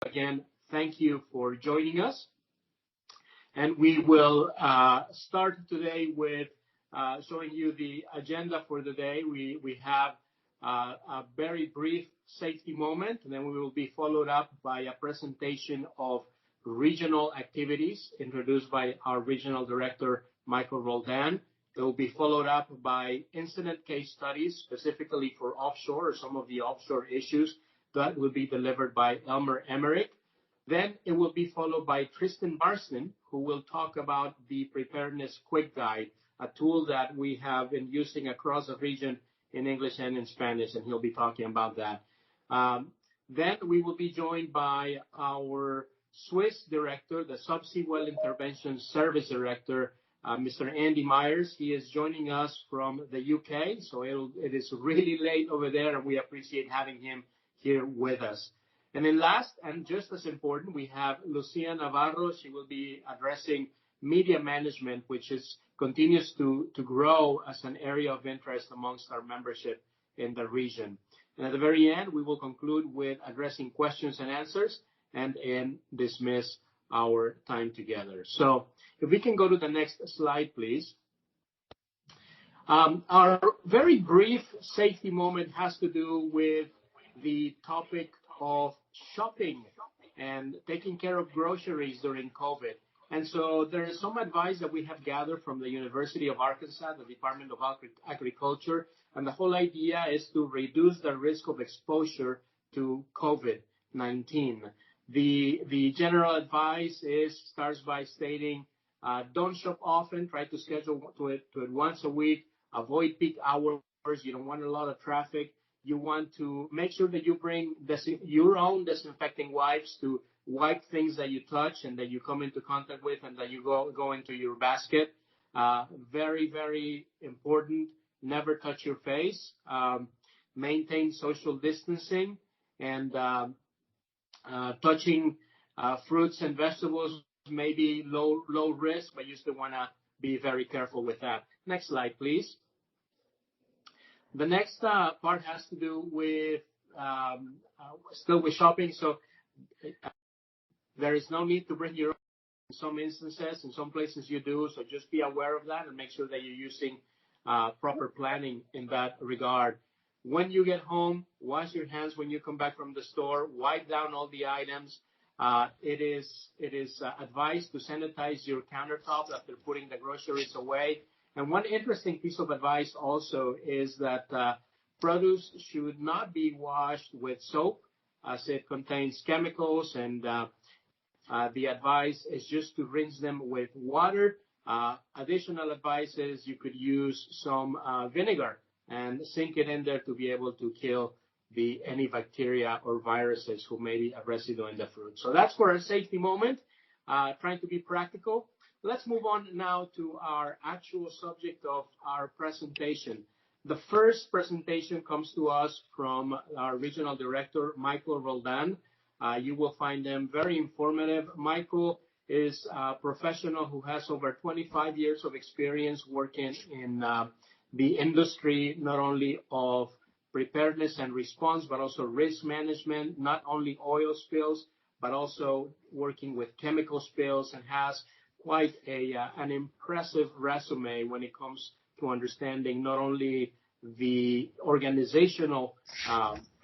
again, thank you for joining us. And we will start today with showing you the agenda for the day. We have a very brief safety moment, and then we will be followed up by a presentation of regional activities introduced by our regional director, Michael Roldan. It will be followed up by incident case studies, specifically for offshore or some of the offshore issues. That will be delivered by Elmer Emmerich. Then it will be followed by Tristan Marston, who will talk about the Preparedness Quick Guide, a tool that we have been using across the region in English and in Spanish, and he'll be talking about that. Then we will be joined by our Swiss director, the Subsea Well Intervention Service Director, Mr. Andy Myers. He is joining us from the UK, so it is really late over there, and we appreciate having him here with us. And then last, and just as important, we have Lucia Navarro. She will be addressing media management, which continues to grow as an area of interest amongst our membership in the region. And at the very end, we will conclude with addressing questions and answers and dismiss our time together. So if we can go to the next slide, please. Our very brief safety moment has to do with the topic of shopping and taking care of groceries during COVID. And so there is some advice that we have gathered from the University of Arkansas, the Department of Agriculture, and the whole idea is to reduce the risk of exposure to COVID-19. The general advice starts by stating, don't shop often, try to schedule to it once a week, avoid peak hours, you don't want a lot of traffic. You want to make sure that you bring your own disinfecting wipes to wipe things that you touch and that you come into contact with and that you go into your basket. Very, very important. Never touch your face. Maintain social distancing, and touching fruits and vegetables may be low risk, but you still want to be very careful with that. Next slide, please. The next part has to do with still with shopping. So there is no need to bring your own in some instances. In some places you do. So just be aware of that and make sure that you're using proper planning in that regard. When you get home, wash your hands when you come back from the store. Wipe down all the items. It is advised to sanitize your countertop after putting the groceries away. And one interesting piece of advice also is that produce should not be washed with soap, as it contains chemicals, and the advice is just to rinse them with water. Additional advice is you could use some vinegar and sink it in there to be able to kill any bacteria or viruses who may be a residue in the fruit. So that's for a safety moment, trying to be practical. Let's move on now to our actual subject of our presentation. The first presentation comes to us from our regional director, Michael Roldan. You will find them very informative. Michael is a professional who has over 25 years of experience working in the industry, not only of preparedness and response, but also risk management, not only oil spills, but also working with chemical spills, and has quite an impressive resume when it comes to understanding not only the organizational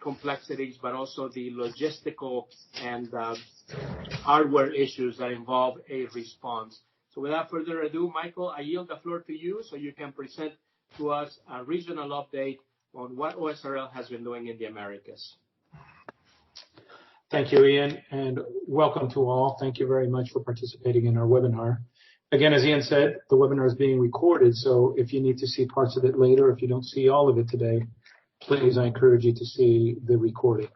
complexities, but also the logistical and hardware issues that involve a response. So without further ado, Michael, I yield the floor to you so you can present to us a regional update on what Osrbl has been doing in the Americas. Thank you, Ian, and welcome to all. Thank you very much for participating in our webinar. Again, as Ian said, the webinar is being recorded, so if you need to see parts of it later, if you don't see all of it today, please, I encourage you to see the recording.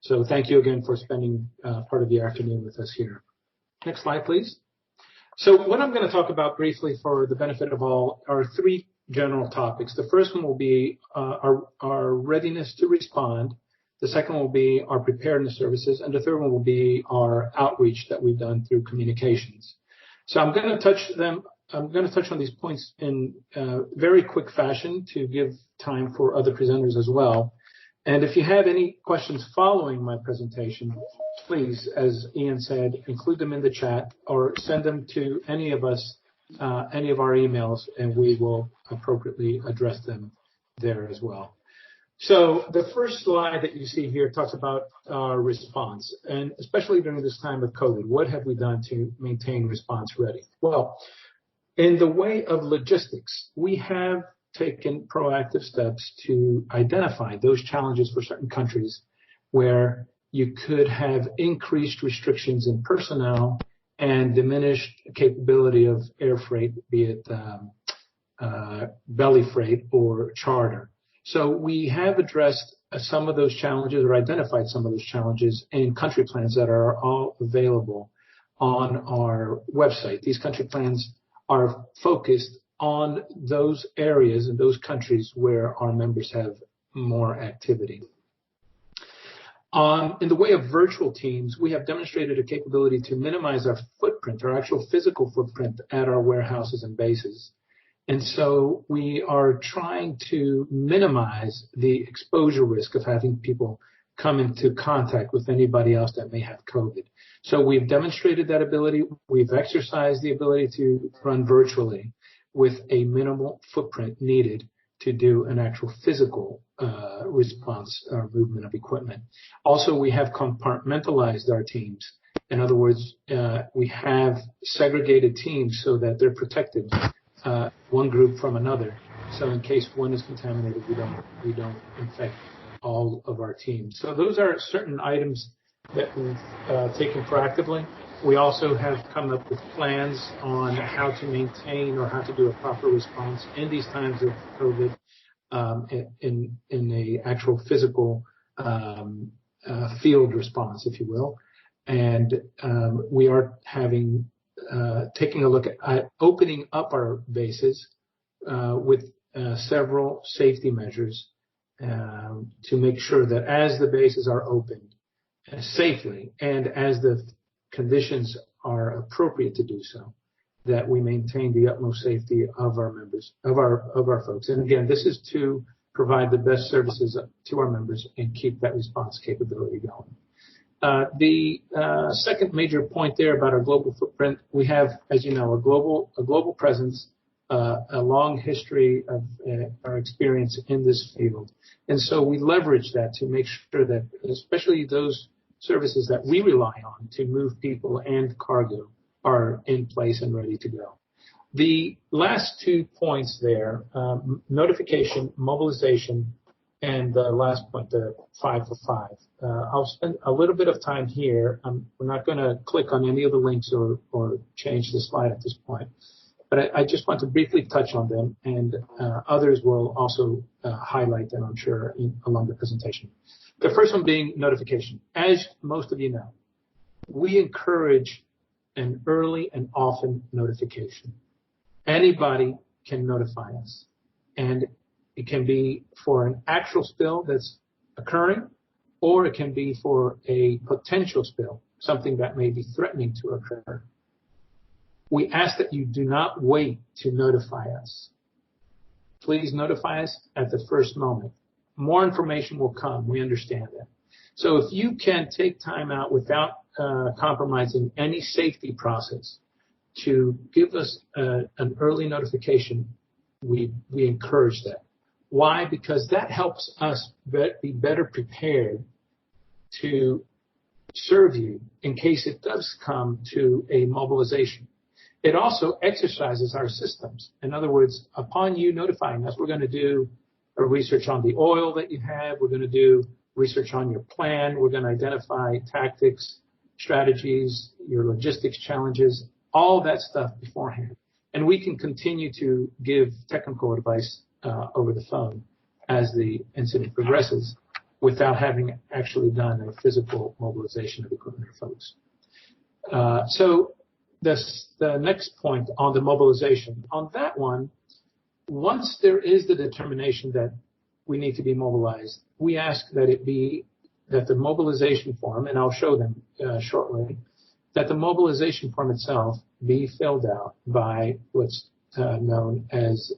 So thank you again for spending part of the afternoon with us here. Next slide, please. So what I'm going to talk about briefly for the benefit of all are three general topics. The first one will be our readiness to respond. The second will be our preparedness services, and the third one will be our outreach that we've done through communications. So I'm going to touch on these points in very quick fashion to give time for other presenters as well. And if you have any questions following my presentation, please, as Ian said, include them in the chat or send them to any of us, any of our emails, and we will appropriately address them there as well. So the first slide that you see here talks about our response, and especially during this time of COVID, what have we done to maintain response ready? Well, in the way of logistics, we have taken proactive steps to identify those challenges for certain countries where you could have increased restrictions in personnel and diminished capability of air freight, be it belly freight or charter. So we have addressed some of those challenges or identified some of those challenges in country plans that are all available on our website. These country plans are focused on those areas and those countries where our members have more activity. In the way of virtual teams, we have demonstrated a capability to minimize our footprint, our actual physical footprint at our warehouses and bases. And so we are trying to minimize the exposure risk of having people come into contact with anybody else that may have COVID. So we've demonstrated that ability. We've exercised the ability to run virtually with a minimal footprint needed to do an actual physical response or movement of equipment. Also, we have compartmentalized our teams. In other words, we have segregated teams so that they're protected, one group from another. So in case one is contaminated, we don't infect all of our teams. So those are certain items that we've taken proactively. We also have come up with plans on how to maintain or how to do a proper response in these times of COVID in a actual physical field response, if you will. And we are taking a look at opening up our bases with several safety measures to make sure that as the bases are opened safely and as the conditions are appropriate to do so, that we maintain the utmost safety of our members, of our folks. And again, this is to provide the best services to our members and keep that response capability going. The second major point there about our global footprint, we have, as you know, a global presence, a long history of our experience in this field. And so we leverage that to make sure that, especially those services that we rely on to move people and cargo, are in place and ready to go. The last 2 points there, notification, mobilization, and the last point, the 5 for 5. I'll spend a little bit of time here. We're not going to click on any of the links or change the slide at this point, but I just want to briefly touch on them, and others will also highlight them, I'm sure, along the presentation. The first one being notification. As most of you know, we encourage an early and often notification. Anybody can notify us, and it can be for an actual spill that's occurring, or it can be for a potential spill, something that may be threatening to occur. We ask that you do not wait to notify us. Please notify us at the first moment. More information will come. We understand that. So if you can take time out without compromising any safety process to give us an early notification, we encourage that. Why? Because that helps us be better prepared to serve you in case it does come to a mobilization. It also exercises our systems. In other words, upon you notifying us, we're going to do a research on the oil that you have. We're going to do research on your plan. We're going to identify tactics, strategies, your logistics challenges, all that stuff beforehand. And we can continue to give technical advice over the phone as the incident progresses without having actually done a physical mobilization of equipment or folks. So the next point on the mobilization, on that one, once there is the determination that we need to be mobilized, we ask that that the mobilization form, and I'll show them shortly, that the mobilization form itself be filled out by what's known as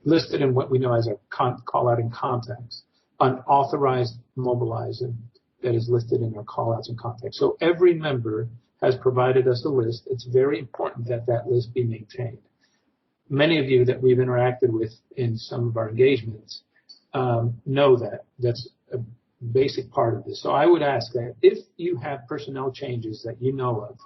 listed in what we know as a call out in context. unauthorized mobilizer that is listed in our callouts and contacts. So every member has provided us a list. It's very important that that list be maintained. Many of you that we've interacted with in some of our engagements know that. That's a basic part of this. So I would ask that if you have personnel changes that you know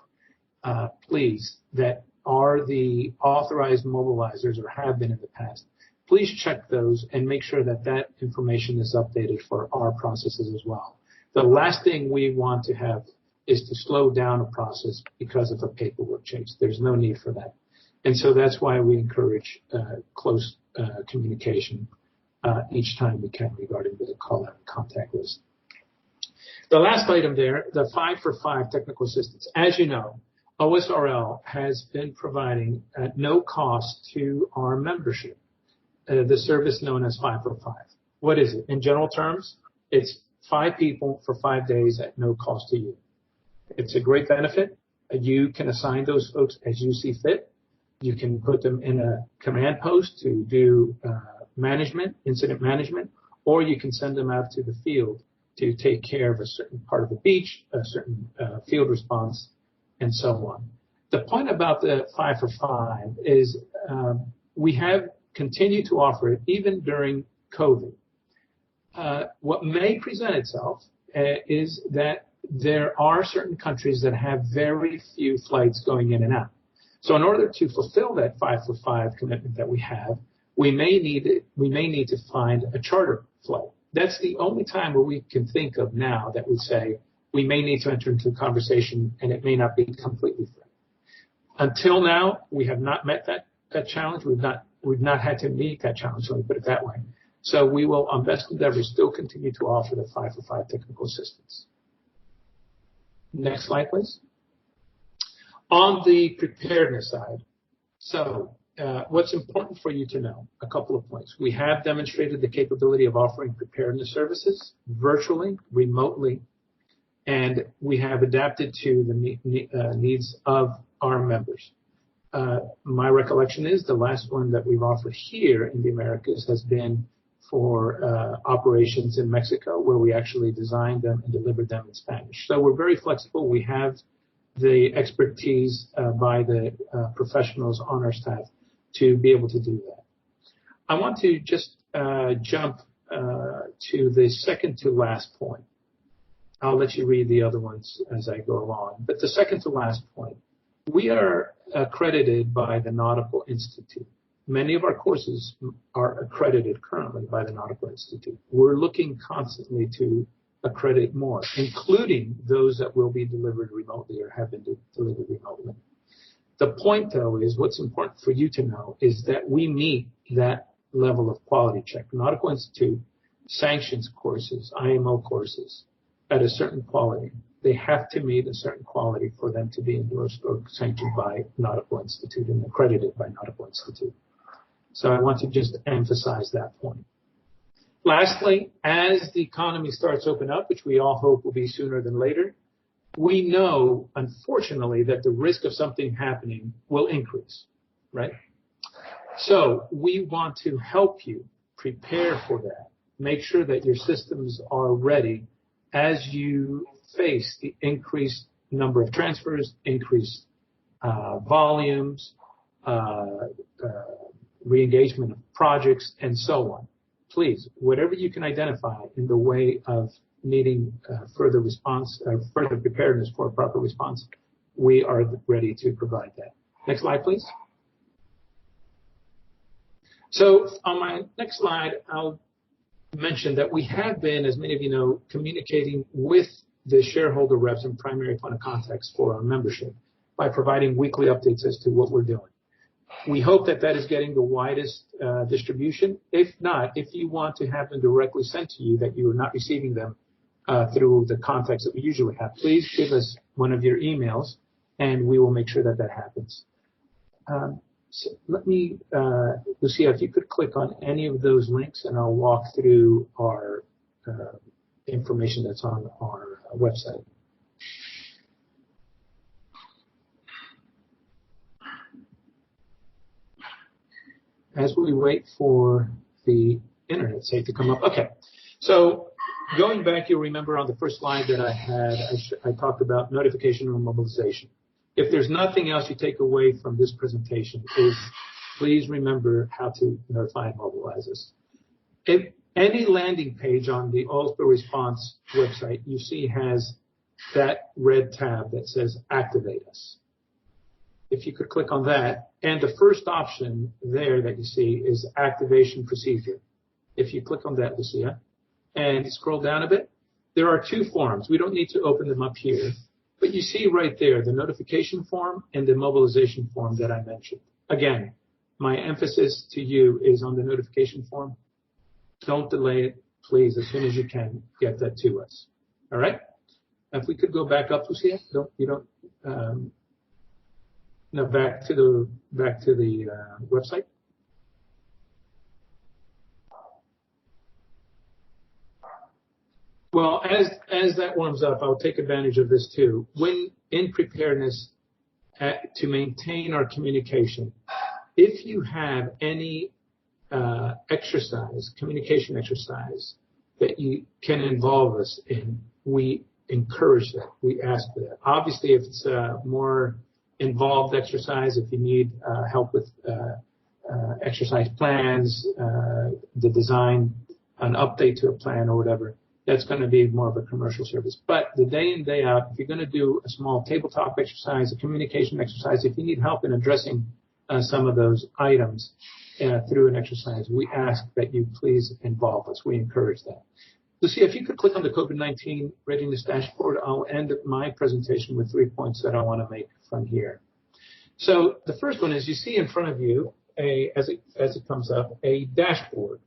of, please, that are the authorized mobilizers or have been in the past, please check those and make sure that that information is updated for our processes as well. The last thing we want to have is to slow down a process because of a paperwork change. There's no need for that. And so that's why we encourage close communication each time we can regarding the call-out and contact list. The last item there, the 5-for-5 technical assistance. As you know, Osrl has been providing at no cost to our membership the service known as 5-for-5. What is it? In general terms, it's 5 people for 5 days at no cost to you. It's a great benefit. You can assign those folks as you see fit. You can put them in a command post to do management, incident management, or you can send them out to the field to take care of a certain part of the beach, a certain field response, and so on. The point about the 5-for-5 is we have continued to offer it even during COVID. What may present itself is that there are certain countries that have very few flights going in and out. So in order to fulfill that 5-for-5 commitment that we have, we may need to find a charter flight. That's the only time where we can think of now that would say we may need to enter into a conversation and it may not be completely free. Until now, we have not met that challenge. We've not had to meet that challenge, let me put it that way. So we will, on best endeavor, still continue to offer the 5-for-5 technical assistance. Next slide, please. On the preparedness side, so what's important for you to know, a couple of points. We have demonstrated the capability of offering preparedness services virtually, remotely, and we have adapted to the needs of our members. My recollection is the last one that we've offered here in the Americas has been for operations in Mexico, where we actually designed them and delivered them in Spanish. So we're very flexible. We have the expertise by the professionals on our staff to be able to do that. I want to just jump to the second to last point. I'll let you read the other ones as I go along. But the second to last point, we are accredited by the Nautical Institute. Many of our courses are accredited currently by the Nautical Institute. We're looking constantly to accredit more, including those that will be delivered remotely or have been delivered remotely. The point, though, is what's important for you to know is that we meet that level of quality check. The Nautical Institute sanctions courses, IMO courses, at a certain quality. They have to meet a certain quality for them to be endorsed or sanctioned by Nautical Institute and accredited by Nautical Institute. So I want to just emphasize that point. Lastly, as the economy starts to open up, which we all hope will be sooner than later, we know, unfortunately, that the risk of something happening will increase, right? So we want to help you prepare for that. Make sure that your systems are ready as you face the increased number of transfers, increased volumes, re-engagement of projects, and so on. Please, whatever you can identify in the way of needing further response, further preparedness for a proper response, we are ready to provide that. Next slide, please. So on my next slide, I'll mention that we have been, as many of you know, communicating with the shareholder reps and primary point of contacts for our membership by providing weekly updates as to what we're doing. We hope that that is getting the widest distribution. If not, if you want to have them directly sent to you, that you are not receiving them through the contacts that we usually have, please give us one of your emails, and we will make sure that that happens. So let me, Lucia, if you could click on any of those links, and I'll walk through our information that's on our website. As we wait for the internet site to come up. Okay, So going back, you'll remember on the first slide that I had, I talked about notification or mobilization. If there's nothing else you take away from this presentation, is please remember how to notify and mobilize us. If any landing page on the Osrbl response website you see has that red tab that says activate us. If you could click on that, and the first option there that you see is activation procedure. If you click on that, Lucia, and scroll down a bit, there are two forms. We don't need to open them up here, but you see right there the notification form and the mobilization form that I mentioned. Again, my emphasis to you is on the notification form. Don't delay it, please. As soon as you can, get that to us. All right? If we could go back up, Lucia. No, back to the website. Well, as that warms up, I'll take advantage of this too. When in preparedness, to maintain our communication, if you have any communication exercise that you can involve us in, we encourage that. We ask for that. Obviously, if it's a more involved exercise, if you need help with exercise plans, the design, an update to a plan or whatever, that's going to be more of a commercial service. But the day in, day out, if you're going to do a small tabletop exercise, a communication exercise, if you need help in addressing some of those items through an exercise, we ask that you please involve us. We encourage that. Lucia, if you could click on the COVID-19 readiness dashboard, I'll end my presentation with 3 points that I want to make from here. So the first one is you see in front of you, as it comes up, a dashboard.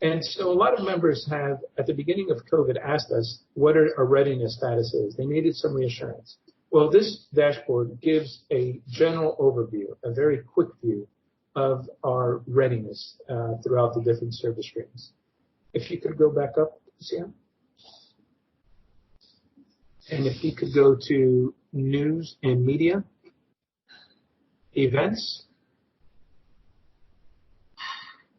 And so a lot of members have, at the beginning of COVID, asked us what our readiness status is. They needed some reassurance. Well, this dashboard gives a general overview, a very quick view of our readiness throughout the different service streams. If you could go back up, Sam. And if you could go to news and media, events.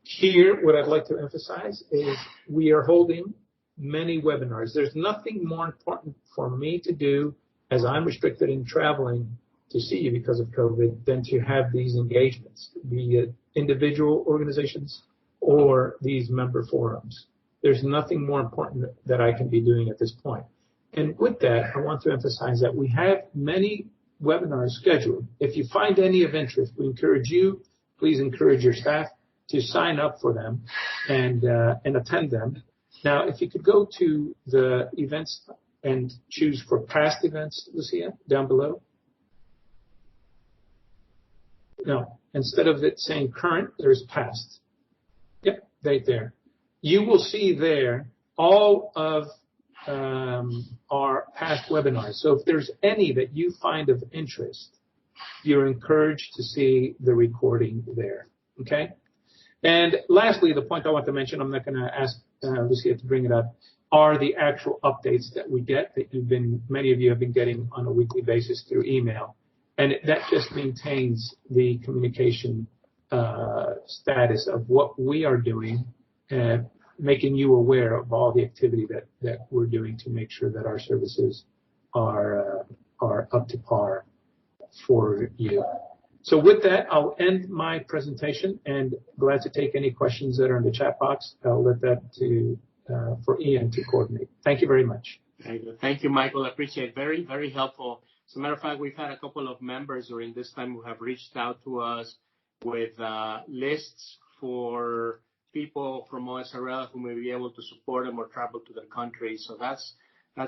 Here, what I'd like to emphasize is we are holding many webinars. There's nothing more important for me to do as I'm restricted in traveling to see you because of COVID than to have these engagements, be it individual organizations or these member forums. There's nothing more important that I can be doing at this point. And with that, I want to emphasize that we have many webinars scheduled. If you find any of interest, we encourage you, please encourage your staff to sign up for them and attend them. Now, if you could go to the events and choose for past events, Lucia, down below. No, instead of it saying current, there's past. Yep, right there. You will see there all of our past webinars. So if there's any that you find of interest, you're encouraged to see the recording there. Okay? And lastly, the point I want to mention, I'm not going to ask Lucia to bring it up, are the actual updates that we get that many of you have been getting on a weekly basis through email. And that just maintains the communication status of what we are doing, making you aware of all the activity that we're doing to make sure that our services are up to par for you. So with that, I'll end my presentation and glad to take any questions that are in the chat box. I'll let that for Ian to coordinate. Thank you very much. Thank you, Michael. I appreciate it. Very, very helpful. As a matter of fact, we've had a couple of members during this time who have reached out to us with lists for people from Osrbl who may be able to support them or travel to their country. So that's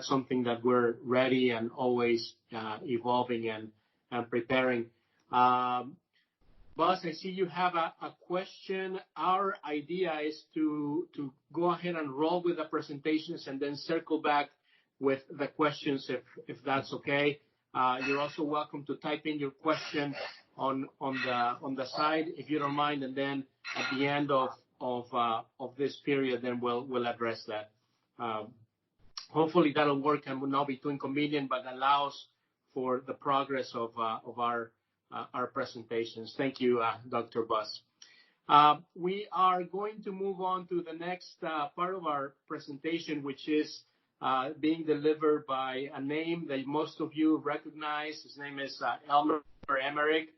something that we're ready and always evolving and preparing. Buzz, I see you have a question. Our idea is to go ahead and roll with the presentations and then circle back with the questions if that's okay. You're also welcome to type in your question on the side if you don't mind, and then at the end of this period, then we'll address that. Hopefully that'll work and will not be too inconvenient, but allows for the progress of our presentations. Thank you, Dr. Buzz. We are going to move on to the next part of our presentation, which is being delivered by a name that most of you recognize. His name is Elmer Emmerich.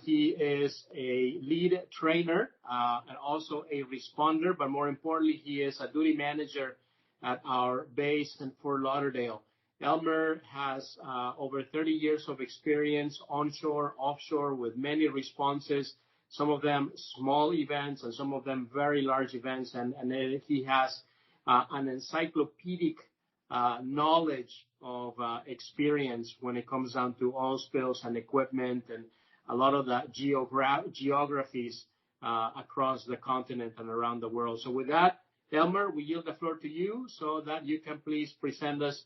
He is a lead trainer and also a responder, but more importantly, he is a duty manager at our base in Fort Lauderdale. Elmer has over 30 years of experience onshore, offshore, with many responses, some of them small events and some of them very large events. And he has an encyclopedic knowledge of experience when it comes down to oil spills and equipment and a lot of the geographies across the continent and around the world. So with that, Elmer, we yield the floor to you so that you can please present us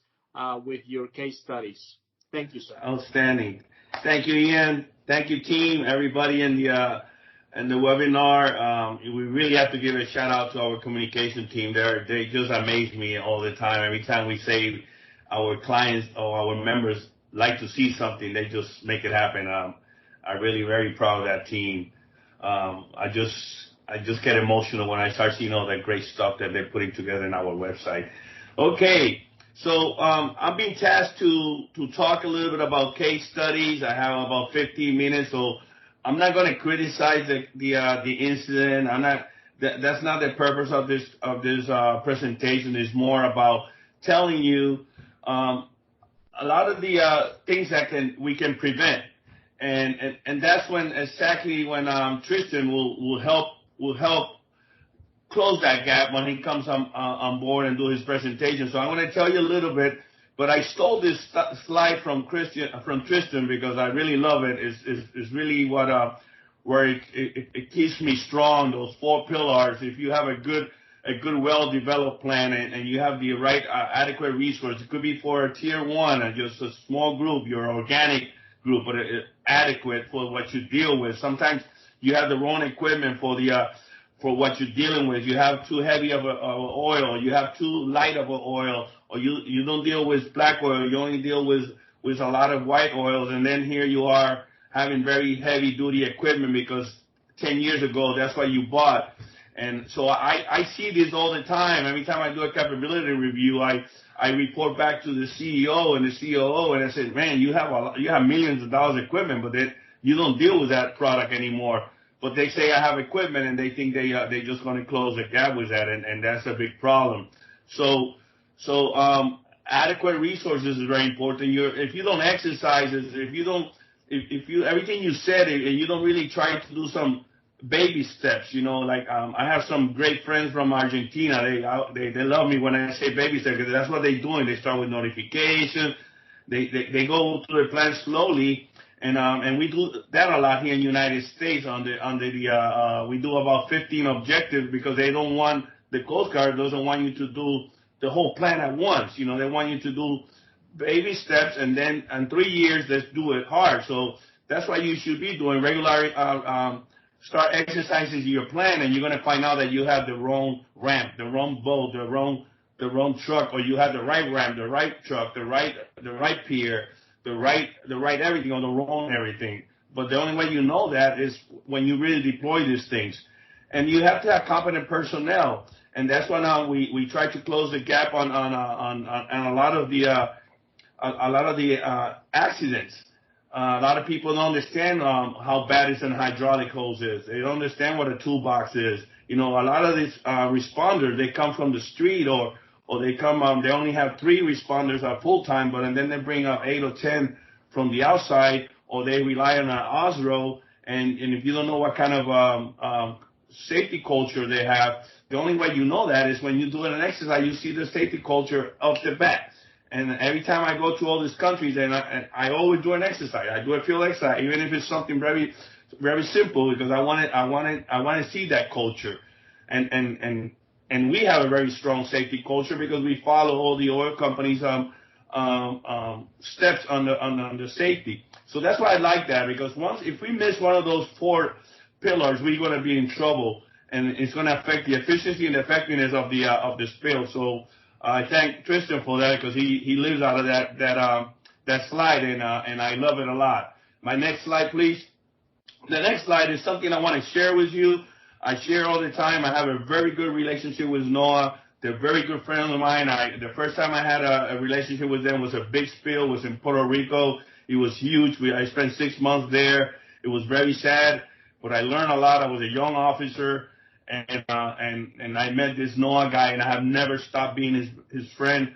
with your case studies. Thank you, sir. Outstanding. Thank you, Ian. Thank you, team, everybody in the webinar. We really have to give a shout out to our communication team. They just amaze me all the time. Every time we say our clients or our members like to see something, they just make it happen. I'm really very proud of that team. I just get emotional when I start seeing all that great stuff that they're putting together in our website. Okay, so I'm being tasked to talk a little bit about case studies. I have about 15 minutes, so I'm not going to criticize the incident. That's not the purpose of this presentation. It's more about telling you a lot of the things that we can prevent. And that's exactly when Tristan will help close that gap when he comes on board and do his presentation. So I'm going to tell you a little bit, but I stole this slide from Tristan because I really love it. It's really where it keeps me strong. Those 4 pillars. If you have a good well-developed plan and you have the right adequate resource, it could be for a tier 1 or just a small group, your organic group, but adequate for what you deal with. Sometimes you have the wrong equipment for what you're dealing with. You have too heavy of a oil, you have too light of an oil, or you don't deal with black oil, you only deal with a lot of white oils, and then here you are having very heavy duty equipment because 10 years ago that's what you bought. And so I see this all the time. Every time I do a capability review, I report back to the CEO and the COO, and I say, man, you have millions of dollars of equipment, but you don't deal with that product anymore. But they say I have equipment, and they think they're just going to close the gap with that, and that's a big problem. So adequate resources is very important. If you don't exercise, if you everything you said and you don't really try to do some baby steps, like I have some great friends from Argentina. They love me when I say baby steps because that's what they're doing. They start with notification. They go through the plan slowly, and we do that a lot here in the United States. We do about 15 objectives because they don't want the Coast Guard doesn't want you to do the whole plan at once. They want you to do baby steps, and then in 3 years let's do it hard. So that's why you should be doing regular. Start exercising your plan, and you're going to find out that you have the wrong ramp, the wrong boat, the wrong truck, or you have the right ramp, the right truck, the right pier, the right everything, or the wrong everything. But the only way you know that is when you really deploy these things, and you have to have competent personnel, and that's why now we try to close the gap on a lot of the accidents. A lot of people don't understand how bad an hydraulic hose is. They don't understand what a toolbox is. A lot of these responders, they come from the street or they come, they only have 3 responders at full time, and then they bring up 8 or 10 from the outside, or they rely on an Osra. And if you don't know what kind of safety culture they have, the only way you know that is when you do an exercise, you see the safety culture off the bat. And every time I go to all these countries, and I always do an exercise. I do a field exercise, even if it's something very, very simple, because I want to see that culture. And we have a very strong safety culture because we follow all the oil companies' steps on the safety. So that's why I like that, because if we miss one of those 4 pillars, we're going to be in trouble, and it's going to affect the efficiency and effectiveness of the spill. So I thank Tristan for that because he lives out of that slide, and I love it a lot. My next slide, please. The next slide is something I want to share with you. I share all the time. I have a very good relationship with NOAA. They're very good friends of mine. The first time I had a relationship with them was a big spill. It was in Puerto Rico. It was huge. I spent 6 months there. It was very sad, but I learned a lot. I was a young officer, and I met this NOAA guy, and I have never stopped being his friend.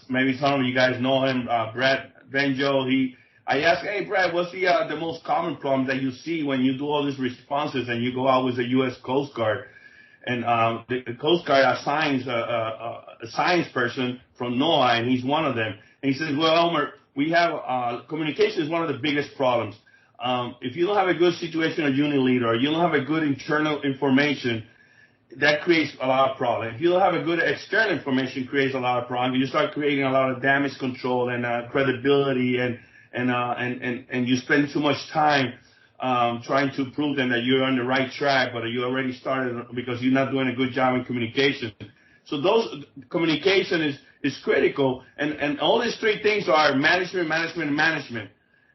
Maybe some of you guys know him, Brad Benjo. I asked, hey, Brad, what's the most common problem that you see when you do all these responses and you go out with the U.S. Coast Guard? And the Coast Guard assigns a science person from NOAA, and he's one of them. And he says, well, Elmer, we have communication is one of the biggest problems. If you don't have a good situational unit leader, or you don't have a good internal information, that creates a lot of problems. If you don't have a good external information, creates a lot of problems. You start creating a lot of damage control and credibility, and you spend too much time trying to prove them that you're on the right track, but you already started because you're not doing a good job in communication. So communication is critical, and all these three things are management,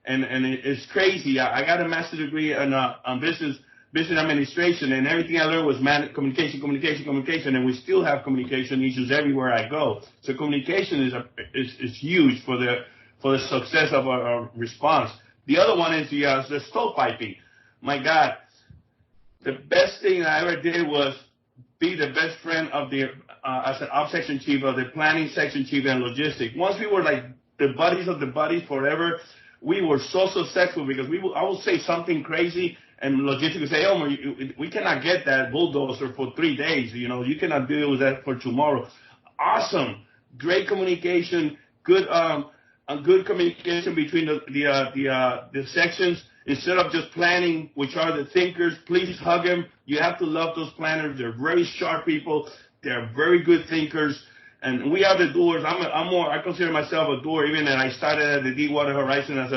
and it's crazy. I got a master's degree on business administration, and everything I learned was communication, and we still have communication issues everywhere I go. So communication is huge for the success of our response. The other one is the stovepiping. My God, the best thing I ever did was be the best friend of as an ops section chief of the planning section chief and logistics. Once we were like the buddies of the buddies forever, we were so successful because I would say something crazy, and logistics would say, oh, we cannot get that bulldozer for 3 days. You cannot deal with that for tomorrow. Awesome, great communication, good communication between the sections. Instead of just planning, which are the thinkers, please hug them. You have to love those planners. They're very sharp people. They're very good thinkers. And we are the doers. I consider myself a doer, even that I started at the Deepwater Horizon as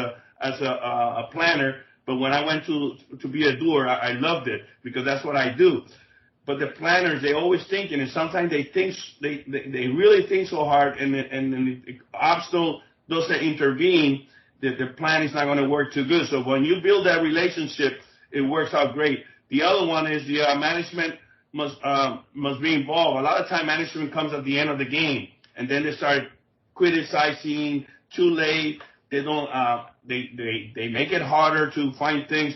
a planner. But when I went to be a doer, I loved it because that's what I do. But the planners, they always thinking, and sometimes they really think so hard, and the ops doesn't intervene, that the plan is not going to work too good. So when you build that relationship, it works out great. The other one is the management must be involved. A lot of time management comes at the end of the game, and then they start criticizing too late. They don't. They make it harder to find things.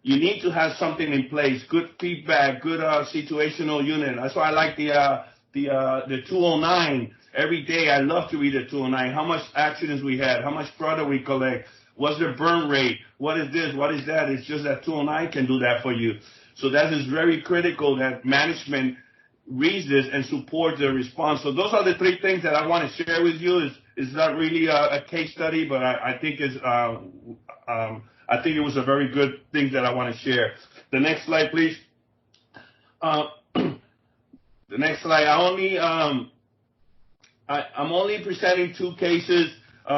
You need to have something in place. Good feedback. Good situational unit. That's why I like the 209. Every day I love to read the 209. How much accidents we had, how much product we collect, what's the burn rate, what is this, what is that. It's just that 209 can do that for you. So that is very critical that management reads this and supports the response. So those are the three things that I want to share with you. It's not really a case study, but I think it was a very good thing that I want to share. The next slide, please. The next slide. I'm only presenting 2 cases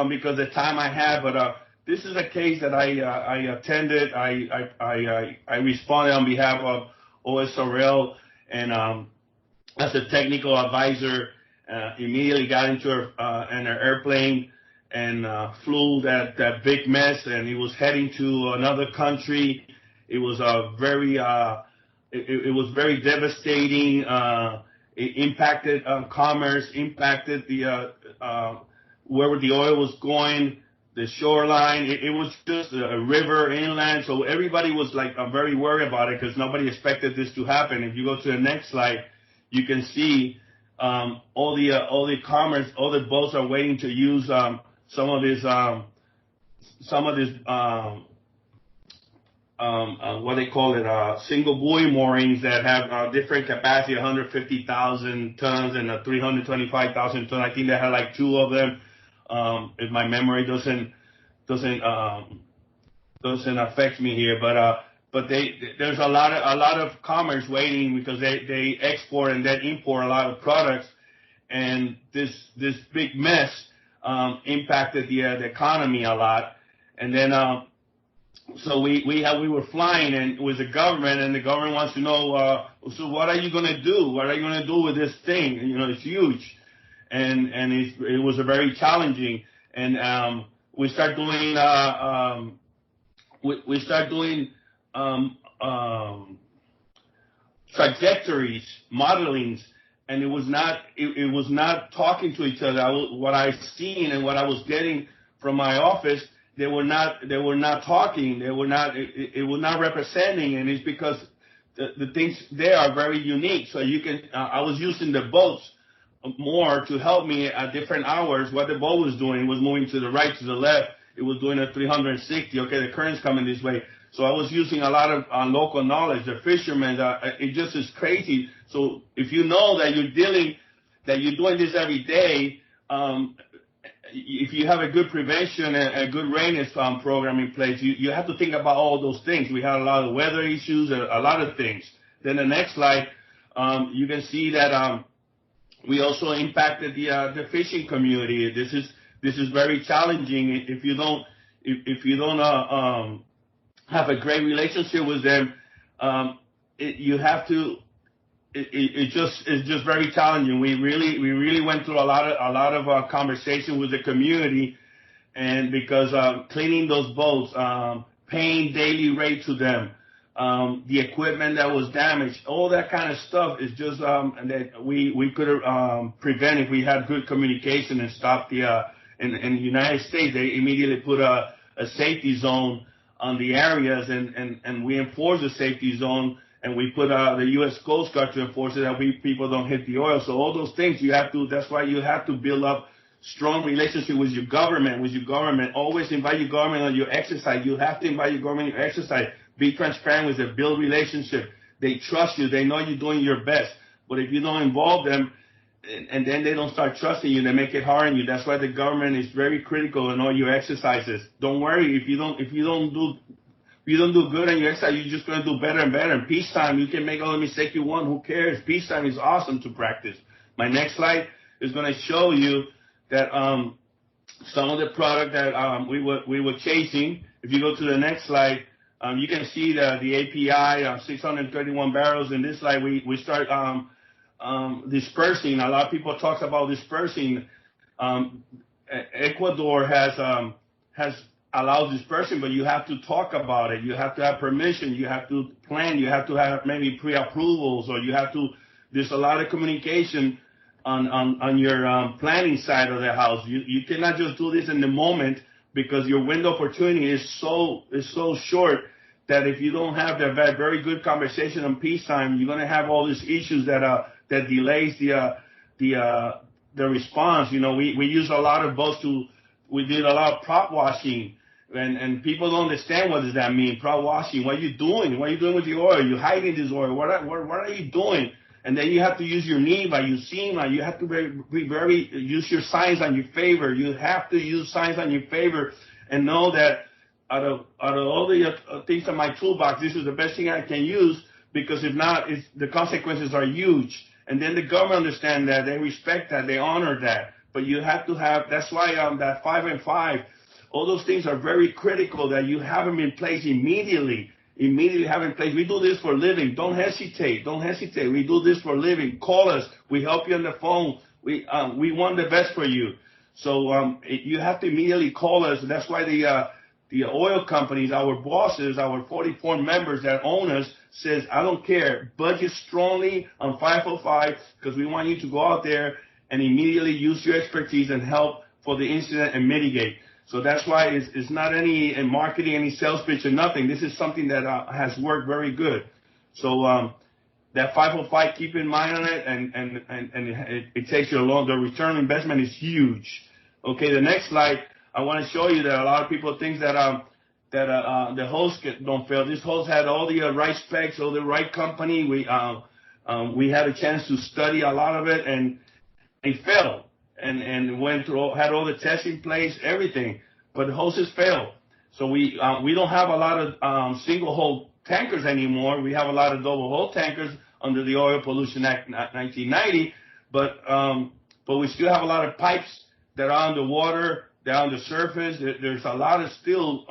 because of the time I have, but this is a case that I attended. I responded on behalf of Osrbl, and as a technical advisor, immediately got into an airplane and flew that big mess, and it was heading to another country. It was it was very devastating. It impacted commerce, impacted where the oil was going, the shoreline. It was just a river inland, so everybody was like very worried about it because nobody expected this to happen. If you go to the next slide, you can see all the commerce, all the boats are waiting to use some of this what they call it, single buoy moorings that have different capacity, 150,000 tons and 325,000 tons. I think they had like 2 of them. If my memory doesn't affect me here, but there's a lot of commerce waiting because they export and then import a lot of products, and this big mess impacted the economy a lot, and then. So we were flying, and with the government, and the government wants to know, so what are you going to do? What are you going to do with this thing? It's huge, and it was a very challenging. And we start doing trajectories, modelings, and it was not talking to each other. What I seen and what I was getting from my office, they were not talking. It was not representing, and it's because the things there are very unique. So you can, I was using the boats more to help me at different hours. What the boat was doing was moving to the right, to the left. It was doing a 360. Okay, the current's coming this way. So I was using a lot of local knowledge. The fishermen, it just is crazy. So if you know that you're doing this every day, if you have a good prevention and a good readiness program in place, you have to think about all those things. We had a lot of weather issues, a lot of things. Then the next slide, you can see that we also impacted the fishing community. This is very challenging if you don't have a great relationship with them. It's just very challenging. We really went through a lot of conversation with the community, and because cleaning those boats, paying daily rate to them, the equipment that was damaged, all that kind of stuff is just that we could have prevented if we had good communication and stopped the. In the United States, they immediately put a safety zone on the areas, and we enforce the safety zone, and we put the U.S. Coast Guard to enforce it, that people don't hit the oil. So all those things that's why you have to build up strong relationship with your government. Always invite your government on your exercise. You have to invite your government on your exercise. Be transparent with them, build relationship. They trust you. They know you're doing your best. But if you don't involve them, and then they don't start trusting you, they make it hard on you. That's why the government is very critical in all your exercises. Don't worry, if you don't do good on your exercise, you're just going to do better and better. In peacetime, you can make all the mistakes you want. Who cares? Peacetime is awesome to practice. My next slide is going to show you that some of the product that we were chasing. If you go to the next slide, you can see the API, 631 barrels. In this slide, we start dispersing. A lot of people talk about dispersing. Ecuador has allowed dispersion, but you have to talk about it. You have to have permission. You have to plan. You have to have maybe pre-approvals, or there's a lot of communication on your planning side of the house. You cannot just do this in the moment, because your window of opportunity is so short that if you don't have that very good conversation on peacetime, you're going to have all these issues that delays the response. We use a lot of boats we did a lot of prop washing, and people don't understand what does that mean. Prop washing. What are you doing? What are you doing with the oil? You're hiding this oil. What are you doing? And then you have to use your NEVA, your SEMA. You have to use your signs on your favor. You have to use signs on your favor, and know that out of all the things in my toolbox, this is the best thing I can use, because if not, the consequences are huge. And then the government understand that, they respect that, they honor that. But you have to have, that's why that 5 and 5, all those things are very critical, that you have them in place immediately have in place. We do this for a living. Don't hesitate. We do this for a living. Call us. We help you on the phone. We want the best for you. So you have to immediately call us. That's why the oil companies, our bosses, our 44 members that own us, says, I don't care, budget strongly on 505, because we want you to go out there and immediately use your expertise and help for the incident and mitigate. So that's why it's not any marketing, any sales pitch or nothing. This is something that has worked very good. So that 505, keep in mind on it, and it takes you a long. The return on investment is huge. Okay, the next slide, I want to show you that a lot of people think that the hose don't fail. This hose had all the right specs, all the right company. We had a chance to study a lot of it, and it failed. And went through, had all the tests in place, everything, but the hoses failed. So we don't have a lot of single hull tankers anymore. We have a lot of double hull tankers under the Oil Pollution Act 1990, but we still have a lot of pipes that are on the water, they're on the surface. There's a lot of still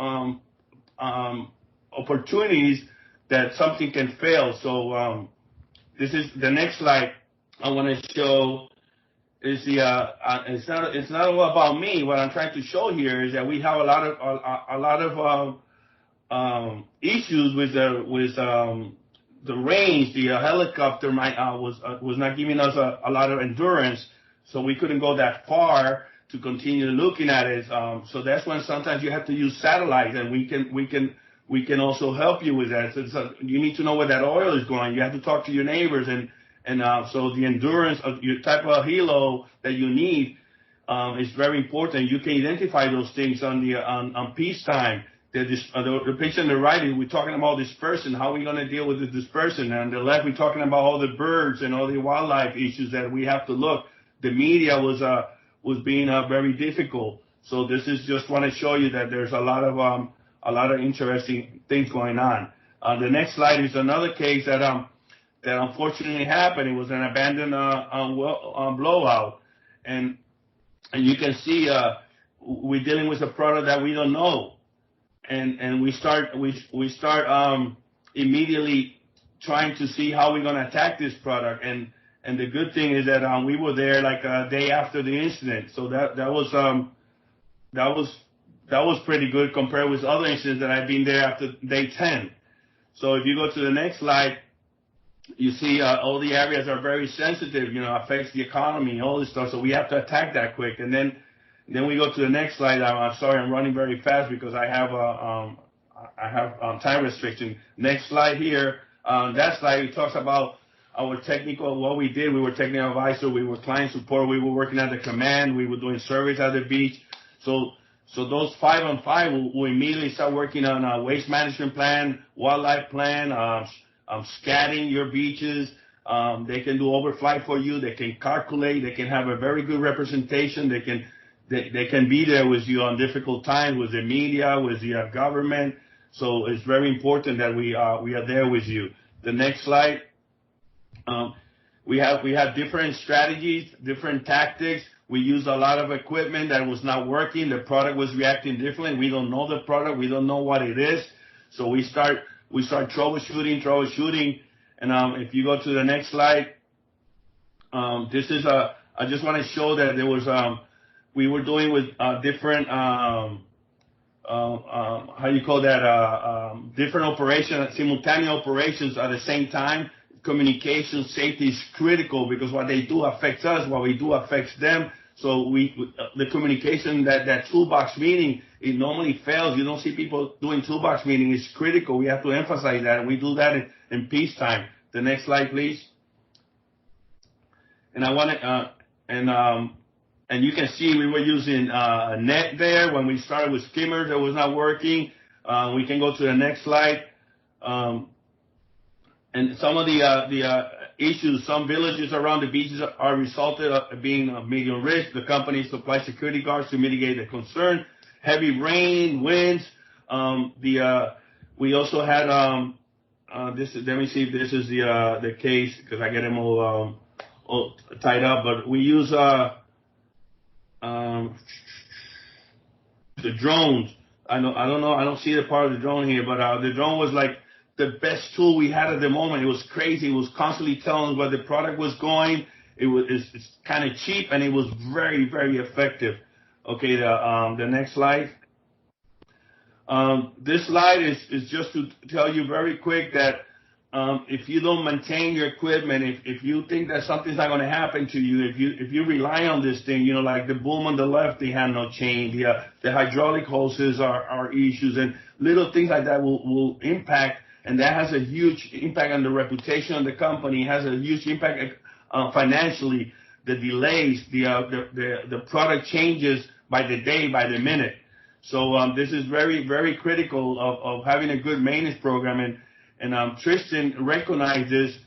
opportunities that something can fail. So this is the next slide I want to show. Is it's not all about me. What I'm trying to show here is that we have a lot of issues with the range, the helicopter was not giving us a lot of endurance, so we couldn't go that far to continue looking at it. So that's when sometimes you have to use satellites, and we can also help you with that. So you need to know where that oil is going. You have to talk to your neighbors, and so the endurance of your type of helo that you need is very important. You can identify those things on peacetime. The picture on the right, we're talking about dispersion. How are we going to deal with the dispersion? And on the left, we're talking about all the birds and all the wildlife issues that we have to look. The media was being very difficult. So this is just want to show you that there's a lot of interesting things going on. The next slide is another case that unfortunately happened. It was an abandoned blowout, and you can see we're dealing with a product that we don't know. And we start immediately trying to see how we're going to attack this product. And the good thing is that we were there like a day after the incident, so that was pretty good compared with other incidents that I've been there after day 10. So if you go to the next slide, you see all the areas are very sensitive. Affects the economy, all this stuff. So we have to attack that quick. And then we go to the next slide. I'm sorry, I'm running very fast because I have time restriction. Next slide here. That slide it talks about our technical, what we did. We were technical advisor. We were client support. We were working at the command. We were doing surveys at the beach. So those 5 on 5 will immediately start working on a waste management plan, wildlife plan, scatting your beaches. They can do overflight for you. They can calculate. They can have a very good representation. They can be there with you on difficult times, with the media, with the government. So it's very important that we are there with you. The next slide. We have different strategies, different tactics. We use a lot of equipment that was not working. The product was reacting differently. We don't know the product. We don't know what it is. So we start troubleshooting. And if you go to the next slide, this is I just want to show that there was we were doing with different different operations, simultaneous operations at the same time. Communication safety is critical because what they do affects us, what we do affects them. So the communication, that toolbox meeting, it normally fails. You don't see people doing toolbox meeting. It's critical. We have to emphasize that, and we do that in peacetime. The next slide, please. And I want to and you can see we were using a net there. When we started with skimmers, that was not working. We can go to the next slide. And some of the issues, some villages around the beaches are resulted of being of medium risk. The company supplies security guards to mitigate the concern. Heavy rain, winds. We also had this. Let me see if this is the case because I get them all tied up. But we use the drones. I don't know. I don't see the part of the drone here, but the drone was like the best tool we had at the moment. It was crazy. It was constantly telling us where the product was going. It's kind of cheap, and it was very, very effective. Okay, the next slide. This slide is just to tell you very quick that if you don't maintain your equipment, if you think that something's not going to happen to you, if you rely on this thing, like the boom on the left, they have no chain. The hydraulic hoses are issues, and little things like that will impact. And that has a huge impact on the reputation of the company, has a huge impact financially. The delays, the product changes by the day, by the minute. So this is very, very critical of having a good maintenance program. And Tristan recognized this.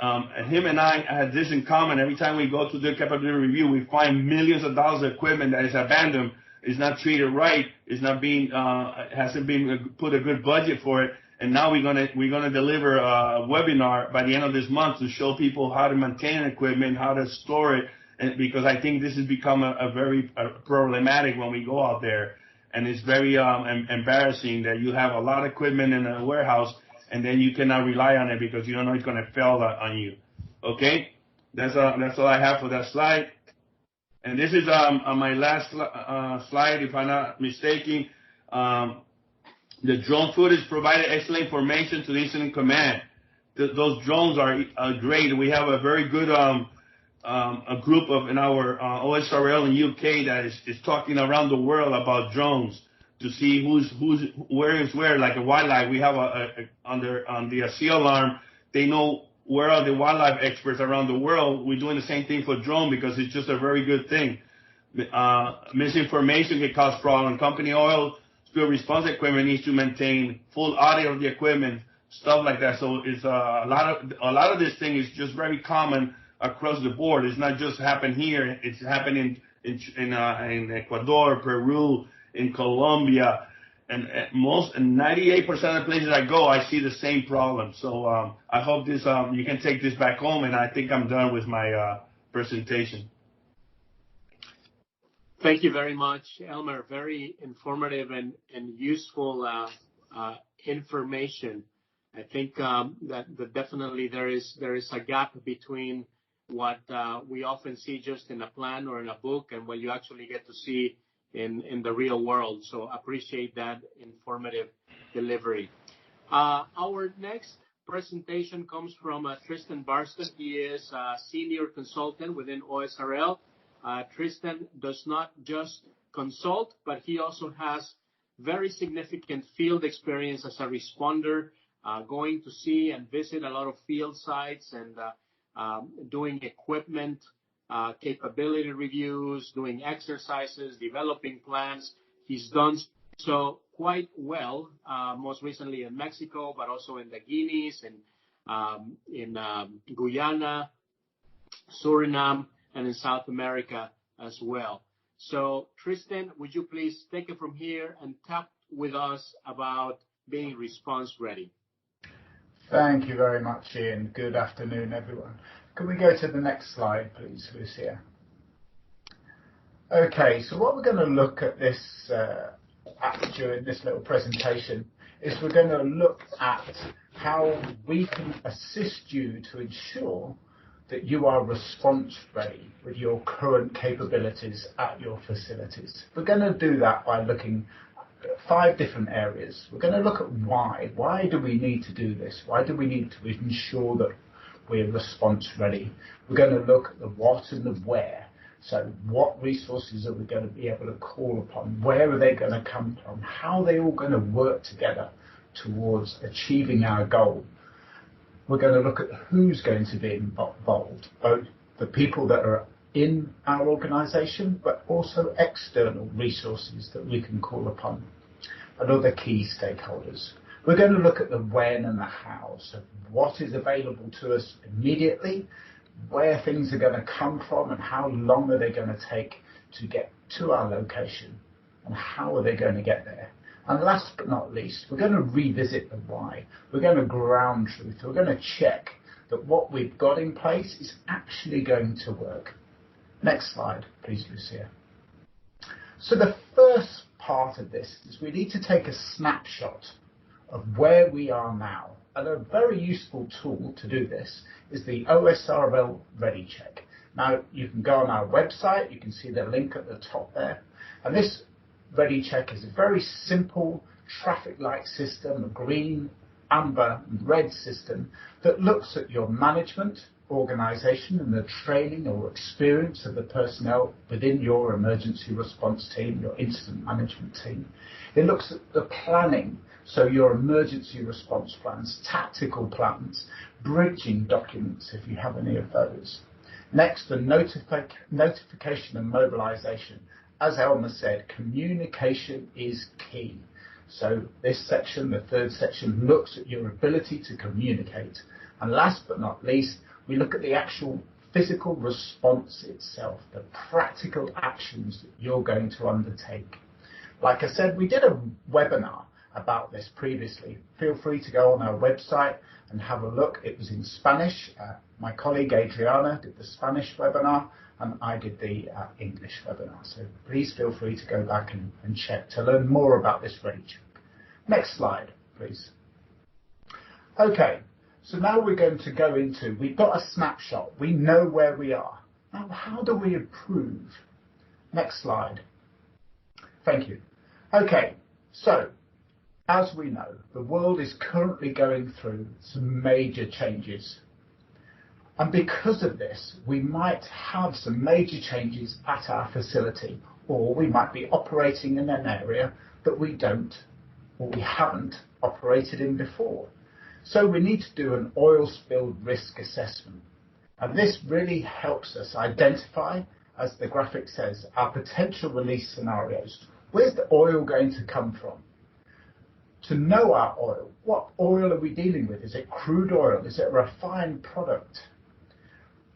And him and I had this in common. Every time we go to the capability review, we find millions of dollars of equipment that is abandoned, is not treated right, is not being hasn't been put a good budget for it. And now we're gonna deliver a webinar by the end of this month to show people how to maintain equipment, how to store it, and because I think this has become a very problematic when we go out there, and it's very embarrassing that you have a lot of equipment in a warehouse and then you cannot rely on it because you don't know it's gonna fail on you. Okay, that's all I have for that slide. And this is on my last slide, if I'm not mistaken. The drone footage provided excellent information to the incident command. those drones are great. We have a very good a group in our Osrbl in UK that is talking around the world about drones to see where is where. Like a wildlife, we have on the sea alarm. They know where are the wildlife experts around the world. We're doing the same thing for drone because it's just a very good thing. Misinformation can cause problem. Company oil spill response equipment needs to maintain full audit of the equipment, stuff like that. So it's a lot of this thing is just very common across the board. It's not just happen here. It's happening in Ecuador, Peru, in Colombia, and 98% of the places I go, I see the same problem. So I hope this you can take this back home. And I think I'm done with my presentation. Thank you very much, Elmer. Very informative and useful information. I think that definitely there is a gap between what we often see just in a plan or in a book and what you actually get to see in the real world. So appreciate that informative delivery. Our next presentation comes from Tristan Barston. He is a senior consultant within Osrbl. Tristan does not just consult, but he also has very significant field experience as a responder, going to see and visit a lot of field sites and doing equipment capability reviews, doing exercises, developing plans. He's done so quite well, most recently in Mexico, but also in the Guineas and in Guyana, Suriname, and in South America as well. So, Tristan, would you please take it from here and talk with us about being response ready? Thank you very much, Ian. Good afternoon, everyone. Can we go to the next slide, please, Lucia? Okay, so what we're going to look at during this little presentation is we're going to look at how we can assist you to ensure that you are response ready with your current capabilities at your facilities. We're going to do that by looking at 5 different areas. We're going to look at why. Why do we need to do this? Why do we need to ensure that we're response ready? We're going to look at the what and the where. So what resources are we going to be able to call upon? Where are they going to come from? How are they all going to work together towards achieving our goal? We're going to look at who's going to be involved, both the people that are in our organisation, but also external resources that we can call upon, and other key stakeholders. We're going to look at the when and the how, so what is available to us immediately, where things are going to come from, and how long are they going to take to get to our location, and how are they going to get there. And last but not least, we're going to revisit the why. We're going to ground truth. We're going to check that what we've got in place is actually going to work. Next slide, please, Lucia. So the first part of this is we need to take a snapshot of where we are now. And a very useful tool to do this is the Osrbl Ready Check. Now, you can go on our website. You can see the link at the top there. And this Ready Check is a very simple traffic light system, a green, amber, and red system that looks at your management, organisation, and the training or experience of the personnel within your emergency response team, your incident management team. It looks at the planning, so your emergency response plans, tactical plans, bridging documents if you have any of those. Next, the notification and mobilisation. As Elmer said, communication is key. So this section, the third section, looks at your ability to communicate. And last but not least, we look at the actual physical response itself, the practical actions that you're going to undertake. Like I said, we did a webinar about this previously. Feel free to go on our website and have a look. It was in Spanish. My colleague Adriana did the Spanish webinar, and I did the English webinar. So please feel free to go back and check to learn more about this Ready Check. Next slide, please. Okay, so now we're going to go into, we've got a snapshot. We know where we are. Now, how do we improve? Next slide. Thank you. Okay, so as we know, the world is currently going through some major changes. And because of this, we might have some major changes at our facility, or we might be operating in an area that we don't, or we haven't operated in before. So we need to do an oil spill risk assessment. And this really helps us identify, as the graphic says, our potential release scenarios. Where's the oil going to come from? To know our oil, what oil are we dealing with? Is it crude oil? Is it a refined product?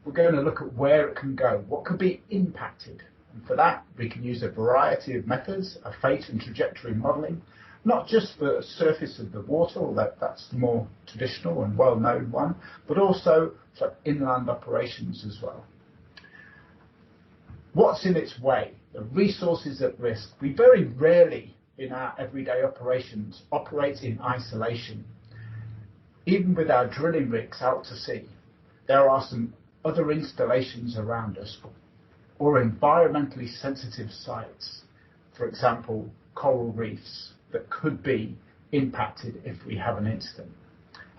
We're going to look at where it can go, what could be impacted. And for that, we can use a variety of methods, a fate and trajectory modelling, not just for the surface of the water, although that's the more traditional and well-known one, but also for inland operations as well. What's in its way? The resources at risk. We very rarely in our everyday operations operate in isolation. Even with our drilling rigs out to sea, there are some other installations around us or environmentally sensitive sites, for example, coral reefs that could be impacted if we have an incident.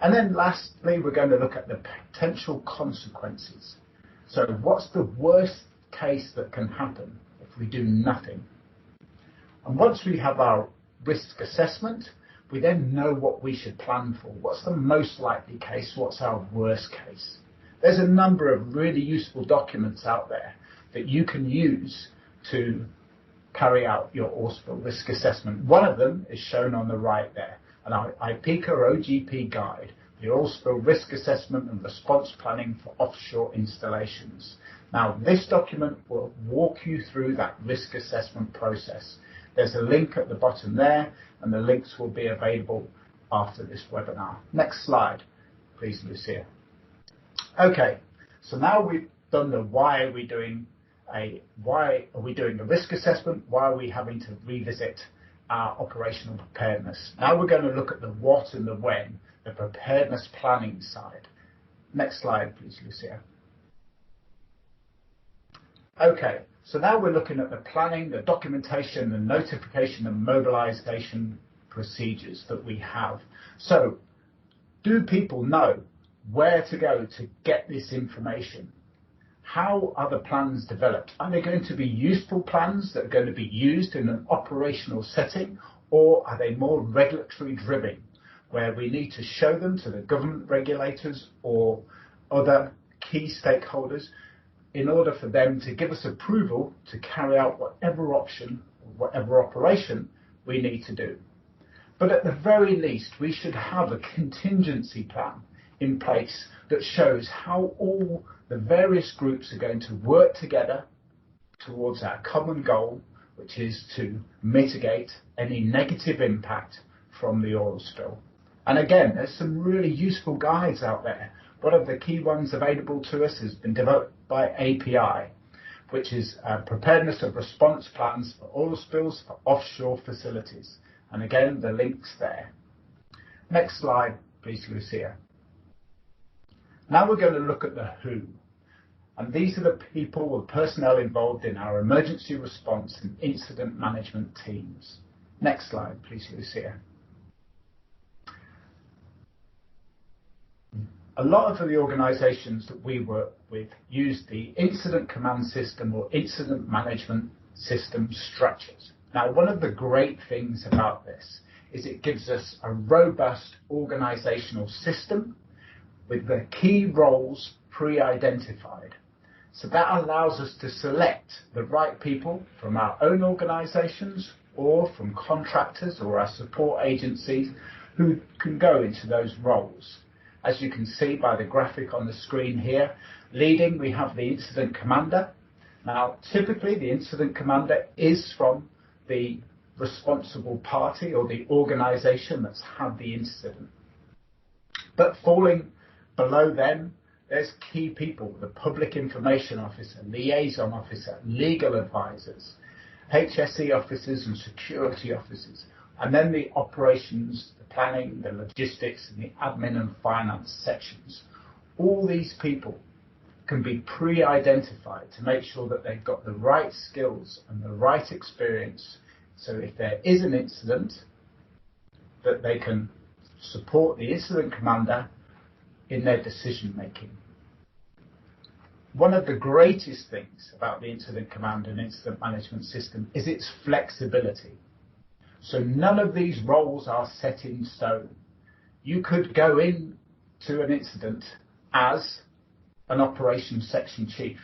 And then lastly, we're going to look at the potential consequences. So what's the worst case that can happen if we do nothing? And once we have our risk assessment, we then know what we should plan for. What's the most likely case? What's our worst case? There's a number of really useful documents out there that you can use to carry out your Osrbl risk assessment. One of them is shown on the right there, an IPECA OGP guide, the Osrbl risk assessment and response planning for offshore installations. Now, this document will walk you through that risk assessment process. There's a link at the bottom there, and the links will be available after this webinar. Next slide, please, Lucia. Okay, so now we've done the why are we doing a risk assessment, why are we having to revisit our operational preparedness. Now we're going to look at the what and the when, the preparedness planning side. Next slide, please, Lucia. Okay, so now we're looking at the planning, the documentation, the notification and mobilization procedures that we have. So, do people know where to go to get this information? How are the plans developed? Are they going to be useful plans that are going to be used in an operational setting, or are they more regulatory driven, where we need to show them to the government regulators or other key stakeholders in order for them to give us approval to carry out whatever option, or whatever operation we need to do? But at the very least, we should have a contingency plan in place that shows how all the various groups are going to work together towards our common goal, which is to mitigate any negative impact from the oil spill. And again, there's some really useful guides out there. One of the key ones available to us has been developed by API, which is Preparedness of Response Plans for Oil Spills for Offshore Facilities. And again, the link's there. Next slide, please, Lucia. Now we're going to look at the who. And these are the people or personnel involved in our emergency response and incident management teams. Next slide, please, Lucia. A lot of the organisations that we work with use the incident command system or incident management system structures. Now, one of the great things about this is it gives us a robust organisational system with the key roles pre-identified. So that allows us to select the right people from our own organisations or from contractors or our support agencies who can go into those roles. As you can see by the graphic on the screen here, leading we have the incident commander. Now, typically the incident commander is from the responsible party or the organisation that's had the incident. But falling below them, there's key people, the public information officer, liaison officer, legal advisors, HSE officers and security officers, and then the operations, the planning, the logistics and the admin and finance sections. All these people can be pre-identified to make sure that they've got the right skills and the right experience. So if there is an incident, that they can support the incident commander in their decision making. One of the greatest things about the incident command and incident management system is its flexibility. So none of these roles are set in stone. You could go into an incident as an operations section chief,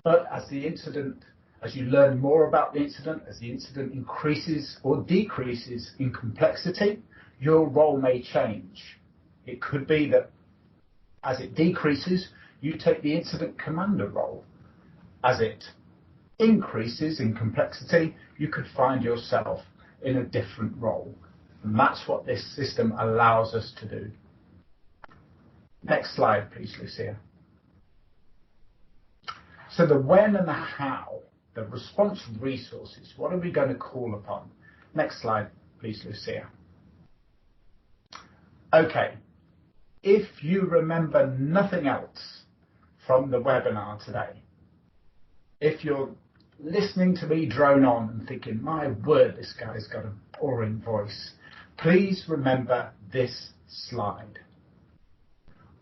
but as you learn more about the incident, as the incident increases or decreases in complexity, your role may change. It could be that as it decreases, you take the incident commander role. As it increases in complexity, you could find yourself in a different role. And that's what this system allows us to do. Next slide, please, Lucia. So the when and the how, the response resources, what are we going to call upon? Next slide, please, Lucia. Okay, if you remember nothing else from the webinar today, if you're listening to me drone on and thinking, my word, this guy's got a boring voice, please remember this slide.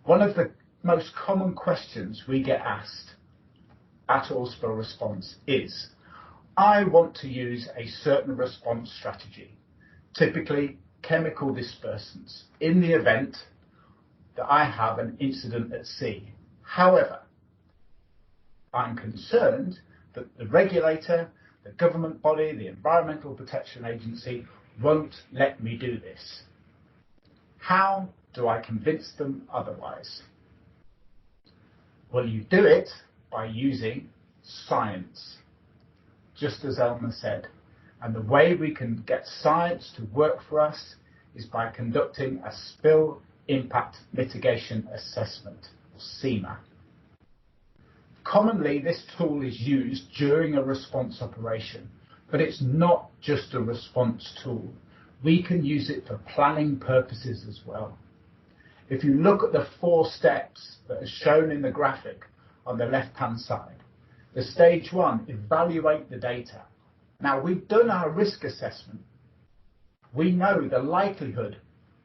One of the most common questions we get asked at Osrbl Response is, I want to use a certain response strategy, typically chemical dispersants, in the event that I have an incident at sea. However, I'm concerned that the regulator, the government body, the Environmental Protection Agency won't let me do this. How do I convince them otherwise? Well, you do it by using science, just as Elmer said. And the way we can get science to work for us is by conducting a Spill Impact Mitigation Assessment, or SIMA. Commonly, this tool is used during a response operation, but it's not just a response tool. We can use it for planning purposes as well. If you look at the 4 steps that are shown in the graphic on the left-hand side, the stage 1, evaluate the data. Now, we've done our risk assessment. We know the likelihood,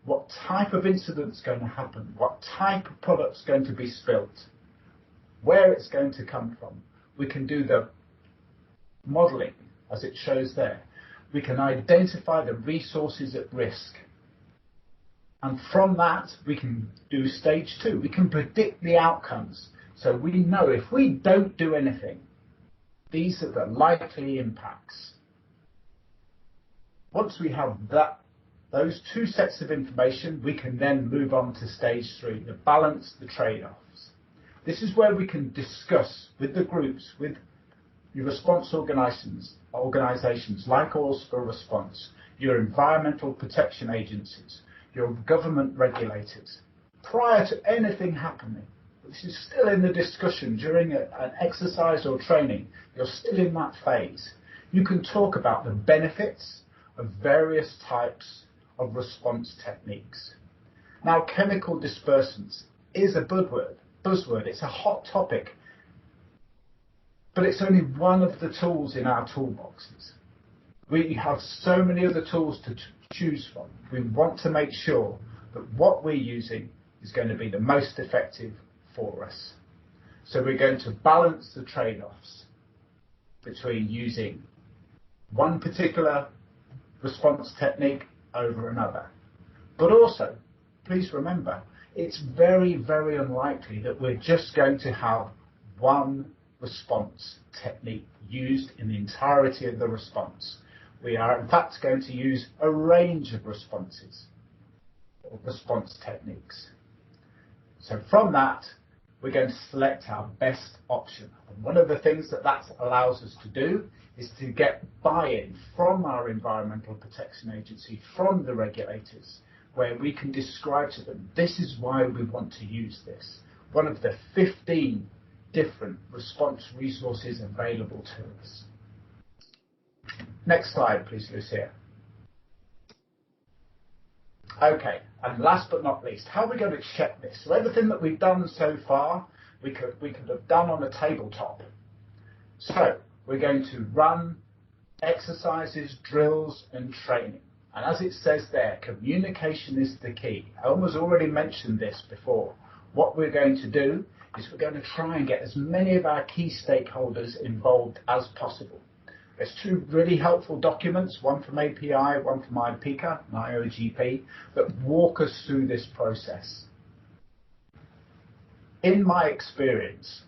what type of incident's going to happen, what type of product's going to be spilt, where it's going to come from. We can do the modelling, as it shows there. We can identify the resources at risk. And from that, we can do stage 2. We can predict the outcomes. So we know if we don't do anything, these are the likely impacts. Once we have those 2 sets of information, we can then move on to stage 3, the balance, the trade-offs. This is where we can discuss with the groups, with your response organisations like Osra Response, your environmental protection agencies, your government regulators, prior to anything happening. This is still in the discussion during an exercise or training. You're still in that phase. You can talk about the benefits of various types of response techniques. Now, chemical dispersants is a buzzword. It's a hot topic, but it's only one of the tools in our toolboxes. We have so many other tools to choose from. We want to make sure that what we're using is going to be the most effective for us. So we're going to balance the trade-offs between using one particular response technique over another. But also, please remember, it's very, very unlikely that we're just going to have one response technique used in the entirety of the response. We are, in fact, going to use a range of responses or response techniques. So from that, we're going to select our best option. And one of the things that allows us to do is to get buy-in from our Environmental Protection Agency, from the regulators, where we can describe to them, this is why we want to use this. One of the 15 different response resources available to us. Next slide, please, Lucia. Okay, and last but not least, how are we going to check this? So everything that we've done so far, we could have done on a tabletop. So we're going to run exercises, drills, and training. And as it says there, communication is the key. Elmer's already mentioned this before. What we're going to do is we're going to try and get as many of our key stakeholders involved as possible. There's two really helpful documents, one from API, one from IPICA, and IOGP, that walk us through this process. In my experience,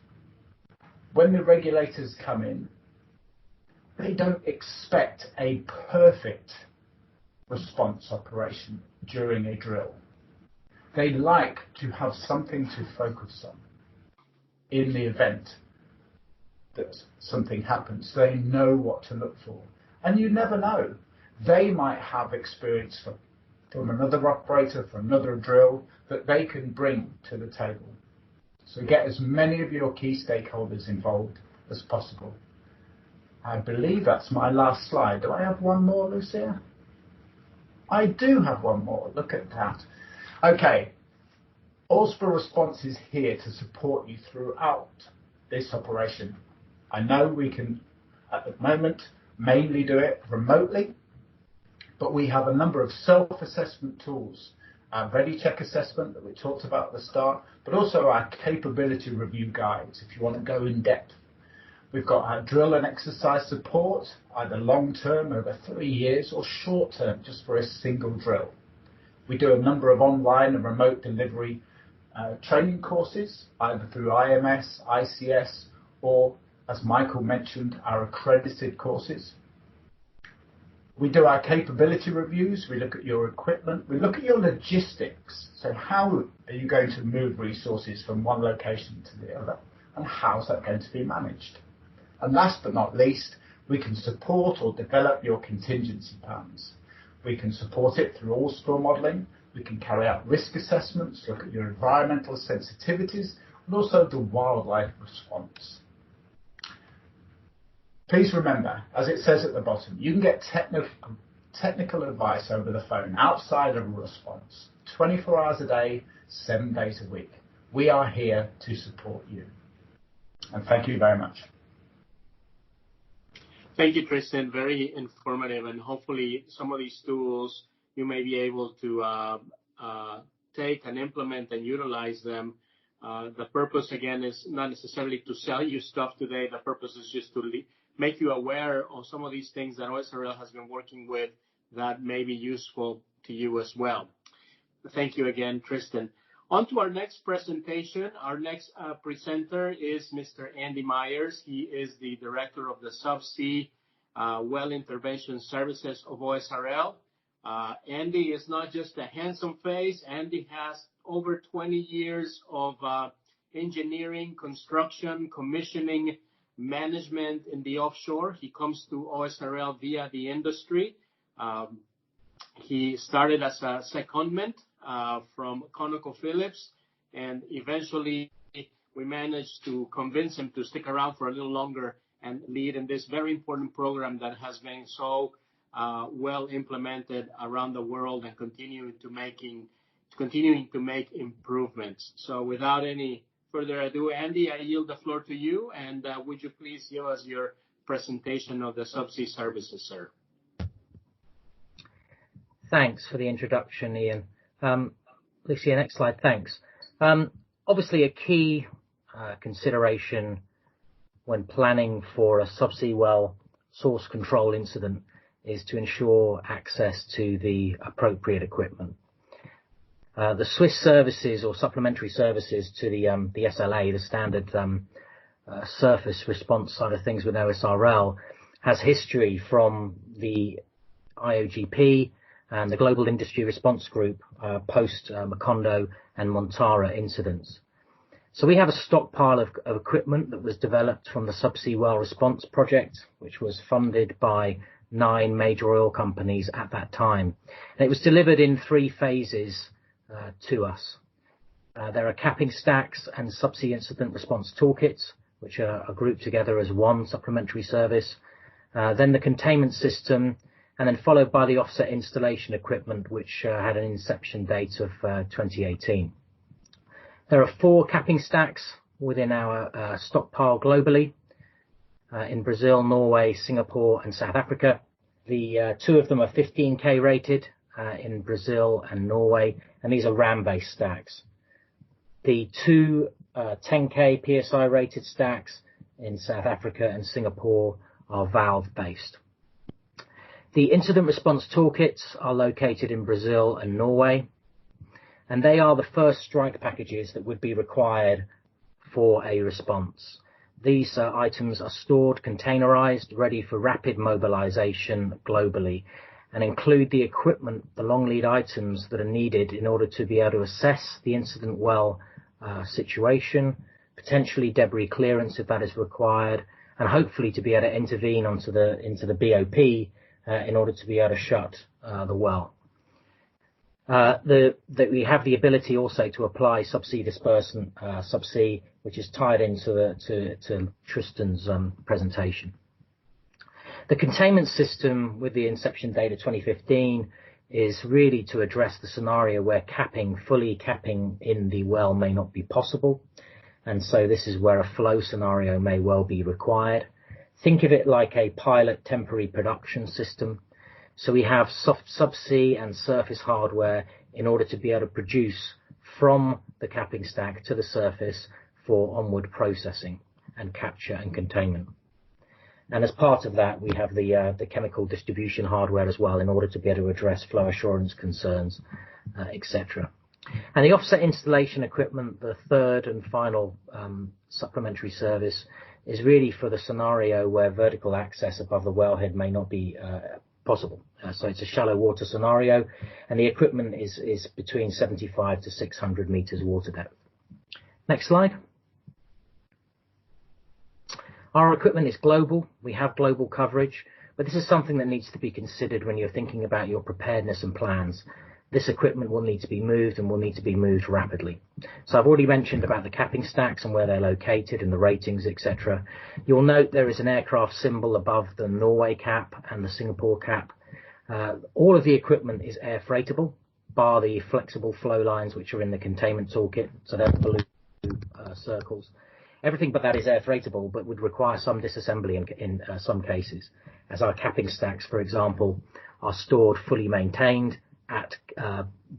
when the regulators come in, they don't expect a perfect response operation during a drill. They like to have something to focus on in the event that something happens. They know what to look for. And you never know. They might have experience from another operator, from another drill, that they can bring to the table. So get as many of your key stakeholders involved as possible. I believe that's my last slide. Do I have one more, Lucia? I do have one more. Look at that. Okay. Osrbl Response is here to support you throughout this operation. I know we can, at the moment, mainly do it remotely, but we have a number of self-assessment tools. Our Ready Check assessment that we talked about at the start, but also our capability review guides if you want to go in depth. We've got our drill and exercise support, either long-term over 3 years or short-term just for a single drill. We do a number of online and remote delivery training courses, either through IMS, ICS, or, as Michael mentioned, our accredited courses. We do our capability reviews. We look at your equipment. We look at your logistics. So how are you going to move resources from one location to the other? And how's that going to be managed? And last but not least, we can support or develop your contingency plans. We can support it through Osrbl modelling. We can carry out risk assessments, look at your environmental sensitivities, and also the wildlife response. Please remember, as it says at the bottom, you can get technical advice over the phone outside of a response, 24 hours a day, 7 days a week. We are here to support you. And thank you very much. Thank you, Tristan. Very informative, and hopefully some of these tools you may be able to take and implement and utilize them. The purpose, again, is not necessarily to sell you stuff today. The purpose is just to make you aware of some of these things that Osrbl has been working with that may be useful to you as well. Thank you again, Tristan. On to our next presentation. Our next presenter is Mr. Andy Myers. He is the Director of the Subsea Well Intervention Services of Osrbl. Andy is not just a handsome face. Andy has over 20 years of engineering, construction, commissioning, management in the offshore. He comes to Osrbl via the industry. He started as a secondment from ConocoPhillips, and eventually we managed to convince him to stick around for a little longer and lead in this very important program that has been so well implemented around the world and continuing to make improvements. So without any further ado, Andy, I yield the floor to you, and would you please give us your presentation of the Subsea services, sir? Thanks for the introduction, Ian. Lucia, next slide, thanks. Obviously, a key consideration when planning for a subsea well source control incident is to ensure access to the appropriate equipment. The Swiss services or supplementary services to the SLA, the standard surface response side of things with Osrbl, has history from the IOGP and the Global Industry Response Group post Macondo and Montara incidents. So we have a stockpile of equipment that was developed from the Subsea Well Response Project, which was funded by 9 major oil companies at that time. And it was delivered in 3 phases to us. There are capping stacks and subsea incident response toolkits, which are grouped together as one supplementary service. Then the containment system, and then followed by the offset installation equipment, which had an inception date of 2018. There are 4 capping stacks within our stockpile globally, in Brazil, Norway, Singapore and South Africa. The two of them are 15K rated in Brazil and Norway, and these are RAM-based stacks. The two 10K PSI rated stacks in South Africa and Singapore are valve-based. The incident response toolkits are located in Brazil and Norway, and they are the first strike packages that would be required for a response. These items are stored, containerized, ready for rapid mobilization globally, and include the equipment, the long lead items that are needed in order to be able to assess the incident well situation, potentially debris clearance if that is required, and hopefully to be able to intervene into the BOP in order to be able to shut the well. We have the ability also to apply subsea dispersant, Subsea, which is tied into to Tristan's presentation. The containment system with the inception date of 2015 is really to address the scenario where fully capping in the well may not be possible. And so this is where a flow scenario may well be required. Think of it like a pilot temporary production system. So we have subsea and surface hardware in order to be able to produce from the capping stack to the surface for onward processing and capture and containment. And as part of that, we have the chemical distribution hardware as well in order to be able to address flow assurance concerns, etc. And the offset installation equipment, the third and final supplementary service, is really for the scenario where vertical access above the wellhead may not be possible. So it's a shallow water scenario, and the equipment is between 75 to 600 meters water depth. Next slide. Our equipment is global. We have global coverage, but this is something that needs to be considered when you're thinking about your preparedness and plans. This equipment will need to be moved and will need to be moved rapidly. So I've already mentioned about the capping stacks and where they're located and the ratings, etc. You'll note there is an aircraft symbol above the Norway cap and the Singapore cap. All of the equipment is air freightable, bar the flexible flow lines which are in the containment toolkit. So they're the blue circles. Everything but that is air freightable, but would require some disassembly in some cases, as our capping stacks, for example, are stored fully maintained at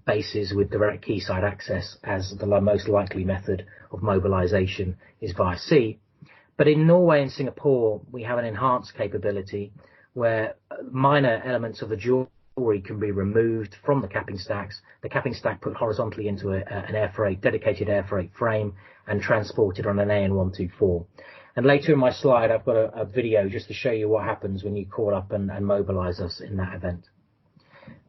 bases with direct quayside access, as the most likely method of mobilization is via sea. But in Norway and Singapore, we have an enhanced capability where minor elements of the jewelry can be removed from the capping stacks, the capping stack put horizontally into an dedicated air freight frame and transported on an AN124. And later in my slide, I've got a video just to show you what happens when you call up and mobilize us in that event.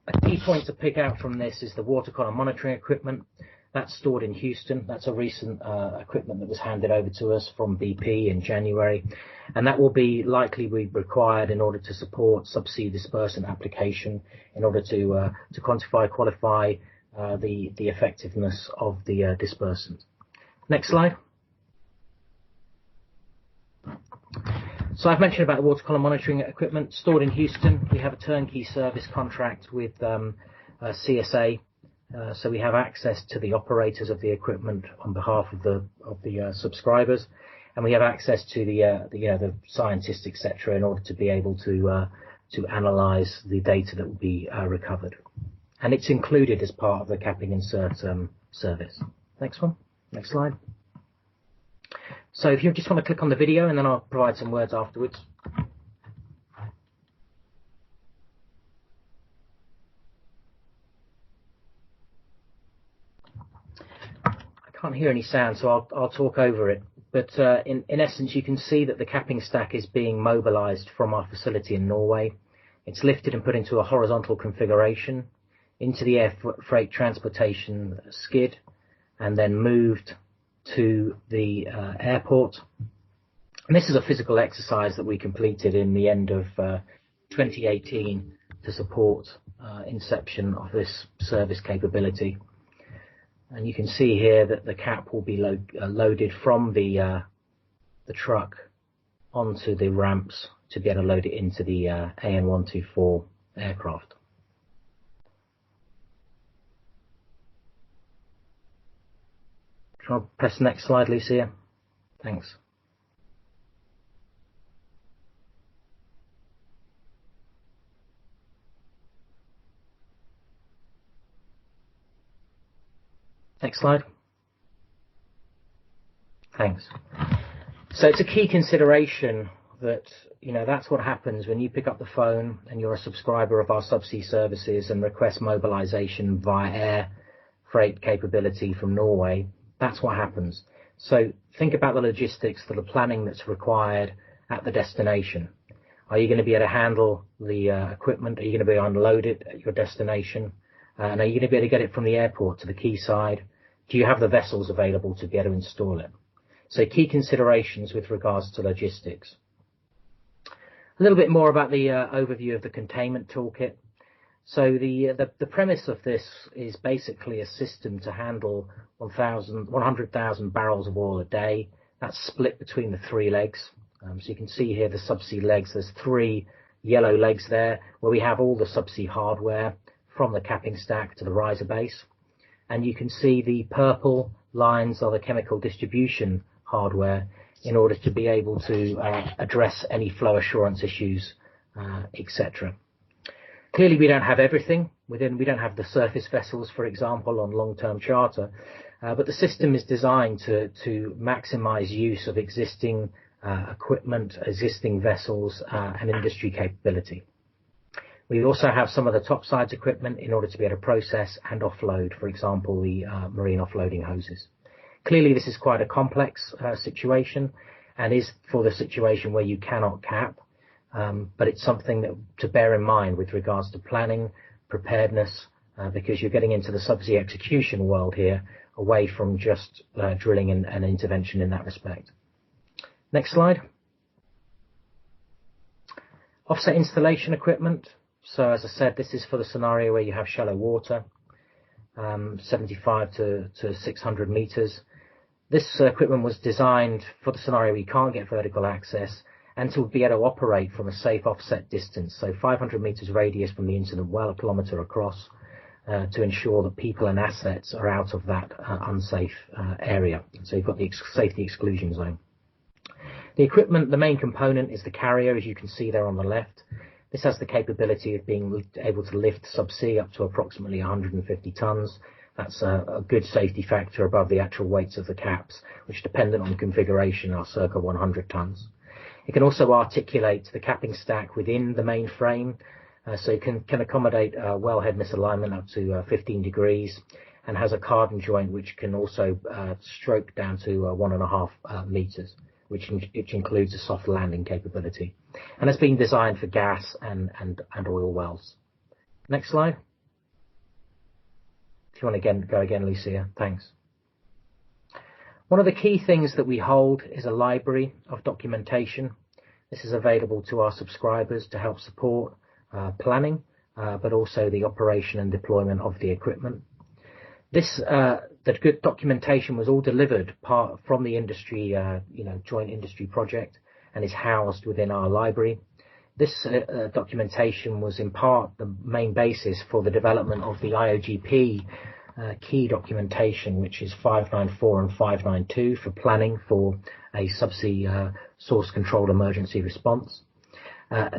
A key point to pick out from this is the water column monitoring equipment. That's stored in Houston. That's a recent equipment that was handed over to us from BP in January. And that will be likely be required in order to support subsea dispersant application, in order to quantify, qualify the effectiveness of the dispersant. Next slide. So I've mentioned about the water column monitoring equipment stored in Houston. We have a turnkey service contract with CSA. So we have access to the operators of the equipment on behalf of the subscribers, and we have access to the scientists, etc., in order to be able to analyze the data that will be recovered. And it's included as part of the capping insert service. Next one. Next slide. So if you just want to click on the video, and then I'll provide some words afterwards. I can't hear any sound, so I'll talk over it. But in essence, you can see that the capping stack is being mobilized from our facility in Norway. It's lifted and put into a horizontal configuration into the air freight transportation skid, and then moved to the airport. And this is a physical exercise that we completed in the end of 2018 to support inception of this service capability. And you can see here that the cap will be loaded from the truck onto the ramps to be able to load it into the AN124 aircraft. I'll press the next slide, Lucia. Thanks. Next slide. Thanks. So it's a key consideration that, that's what happens when you pick up the phone and you're a subscriber of our subsea services and request mobilization via air freight capability from Norway. That's what happens. So think about the logistics, the planning that's required at the destination. Are you going to be able to handle the equipment? Are you going to be able to unload it at your destination? And are you going to be able to get it from the airport to the quayside? Do you have the vessels available to be able to install it? So key considerations with regards to logistics. A little bit more about the overview of the containment toolkit. So the premise of this is basically a system to handle 100,000 barrels of oil a day. That's split between the three legs. So you can see here the subsea legs. There's three yellow legs there where we have all the subsea hardware from the capping stack to the riser base. And you can see the purple lines are the chemical distribution hardware in order to be able to address any flow assurance issues, etc. Clearly, we don't have everything within. We don't have the surface vessels, for example, on long-term charter, but the system is designed to maximize use of existing equipment, existing vessels, and industry capability. We also have some of the topsides equipment in order to be able to process and offload, for example, the marine offloading hoses. Clearly, this is quite a complex situation and is for the situation where you cannot cap, but it's something to bear in mind with regards to planning, preparedness, because you're getting into the subsea execution world here, away from just drilling and intervention in that respect. Next slide. Offset installation equipment. So as I said, this is for the scenario where you have shallow water, 75 to 600 meters. This equipment was designed for the scenario where you can't get vertical access and to be able to operate from a safe offset distance, so 500 meters radius from the incident well, a kilometer across, to ensure that people and assets are out of that unsafe area. So you've got the safety exclusion zone. The equipment, the main component is the carrier, as you can see there on the left. This has the capability of being able to lift subsea up to approximately 150 tons. That's a good safety factor above the actual weights of the caps, which, dependent on configuration, are circa 100 tons. It can also articulate the capping stack within the main frame, so it can accommodate wellhead misalignment up to 15 degrees, and has a cardan joint which can also stroke down to 1.5 meters, which includes a soft landing capability, and it's been designed for gas and oil wells. Next slide. If you want to go again, Lucia, thanks. One of the key things that we hold is a library of documentation. This is available to our subscribers to help support planning, but also the operation and deployment of the equipment. The good documentation was all delivered from the industry, joint industry project, and is housed within our library. This documentation was in part the main basis for the development of the IOGP key documentation, which is 594 and 592 for planning for a subsea source controlled emergency response.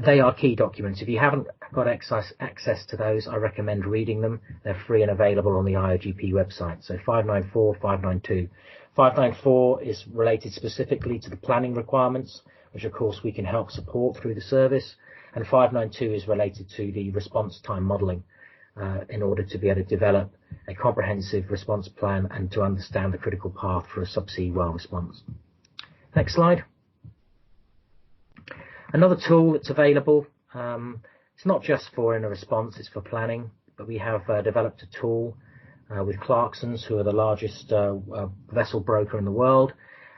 They are key documents. If you haven't got access to those, I recommend reading them. They're free and available on the IOGP website. So 594, 592. 594 is related specifically to the planning requirements, which of course we can help support through the service. And 592 is related to the response time modelling in order to be able to develop a comprehensive response plan and to understand the critical path for a subsea well response. Next slide. Another tool that's available, it's not just for in a response, it's for planning, but we have developed a tool with Clarksons, who are the largest vessel broker in the world,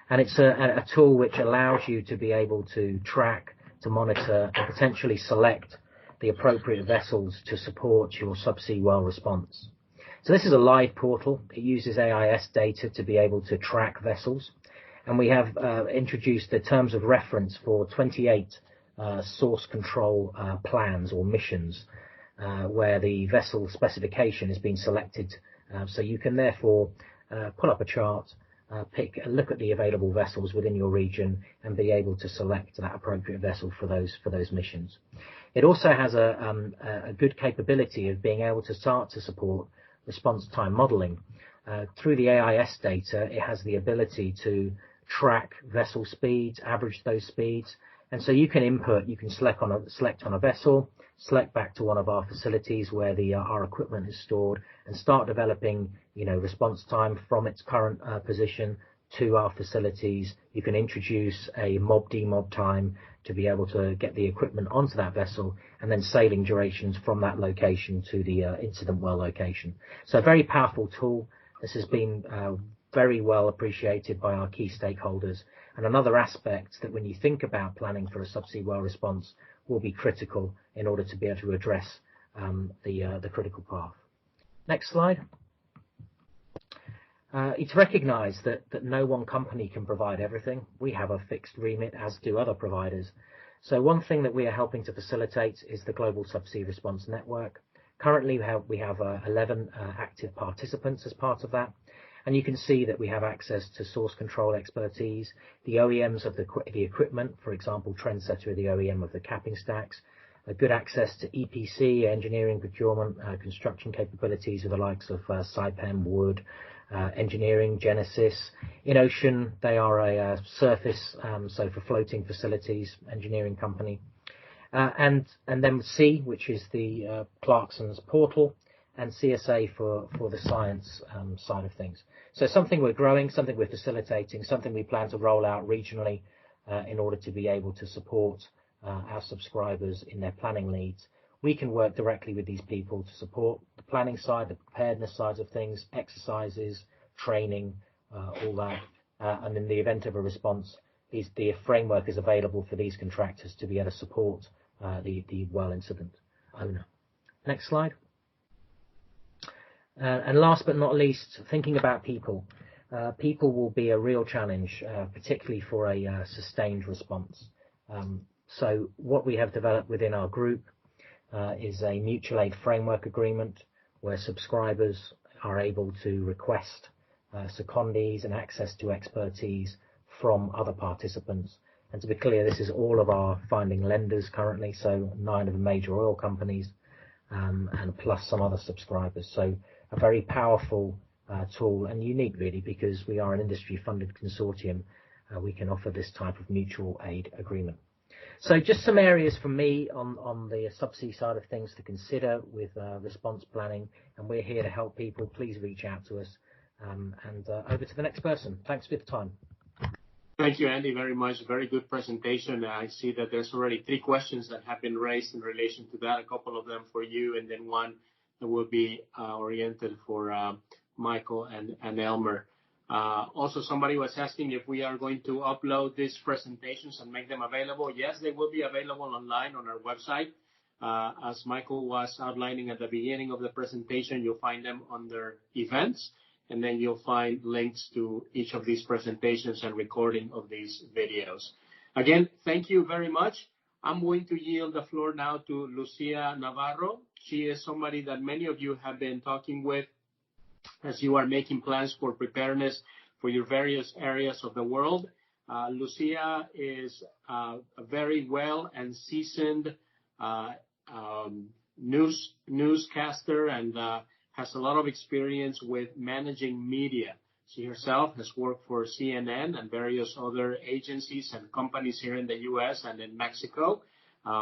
and it's a tool which allows you to be able to track, to monitor, and potentially select the appropriate vessels to support your subsea well response. So this is a live portal. It uses AIS data to be able to track vessels, and we have introduced the terms of reference for 28 source control plans or missions where the vessel specification has been selected. So you can therefore pull up a chart, look at the available vessels within your region, and be able to select that appropriate vessel for those missions. It also has a good capability of being able to start to support response time modelling. Through the AIS data, it has the ability to track vessel speeds, average those speeds. And so you can select on a vessel, select back to one of our facilities where our equipment is stored, and start developing, response time from its current position to our facilities. You can introduce a mob-demob time to be able to get the equipment onto that vessel, and then sailing durations from that location to the incident well location. So a very powerful tool. This has been very well appreciated by our key stakeholders. And another aspect that when you think about planning for a subsea well response will be critical in order to be able to address the critical path. Next slide. It's recognised that no one company can provide everything. We have a fixed remit, as do other providers. So one thing that we are helping to facilitate is the Global Subsea Response Network. Currently, we have 11 active participants as part of that. And you can see that we have access to source control expertise, the OEMs of the equipment, for example, Trendsetter are the OEM of the capping stacks, good access to EPC, engineering, procurement, construction capabilities with the likes of Saipem, Wood, engineering, Genesis. In Ocean, they are a surface, so for floating facilities, engineering company. And then C, which is the Clarkson's portal, and CSA for the science side of things. So something we're growing, something we're facilitating, something we plan to roll out regionally in order to be able to support our subscribers in their planning needs. We can work directly with these people to support the planning side, the preparedness side of things, exercises, training, all that. And in the event of a response, the framework is available for these contractors to be able to support the well incident owner. Next slide. And last but not least, thinking about people. People will be a real challenge, particularly for a sustained response. So what we have developed within our group is a mutual aid framework agreement where subscribers are able to request secondees and access to expertise from other participants. And to be clear, this is all of our finding lenders currently, so 9 of the major oil companies, and plus some other subscribers. So a very powerful tool and unique really, because we are an industry funded consortium. We can offer this type of mutual aid agreement. So just some areas for me on the subsea side of things to consider with response planning, and we're here to help people. Please reach out to us. And over to the next person. Thanks for your time. Thank you, Andy, very much. Very good presentation. I see that there's already 3 questions that have been raised in relation to that, a couple of them for you, and then one that will be oriented for Michael and Elmer. Also, somebody was asking if we are going to upload these presentations and make them available. Yes, they will be available online on our website. As Michael was outlining at the beginning of the presentation, you'll find them under events, and then you'll find links to each of these presentations and recording of these videos. Again, thank you very much. I'm going to yield the floor now to Lucia Navarro. She is somebody that many of you have been talking with as you are making plans for preparedness for your various areas of the world. Lucia is a very well and seasoned newscaster and has a lot of experience with managing media. She herself has worked for CNN and various other agencies and companies here in the U.S. and in Mexico,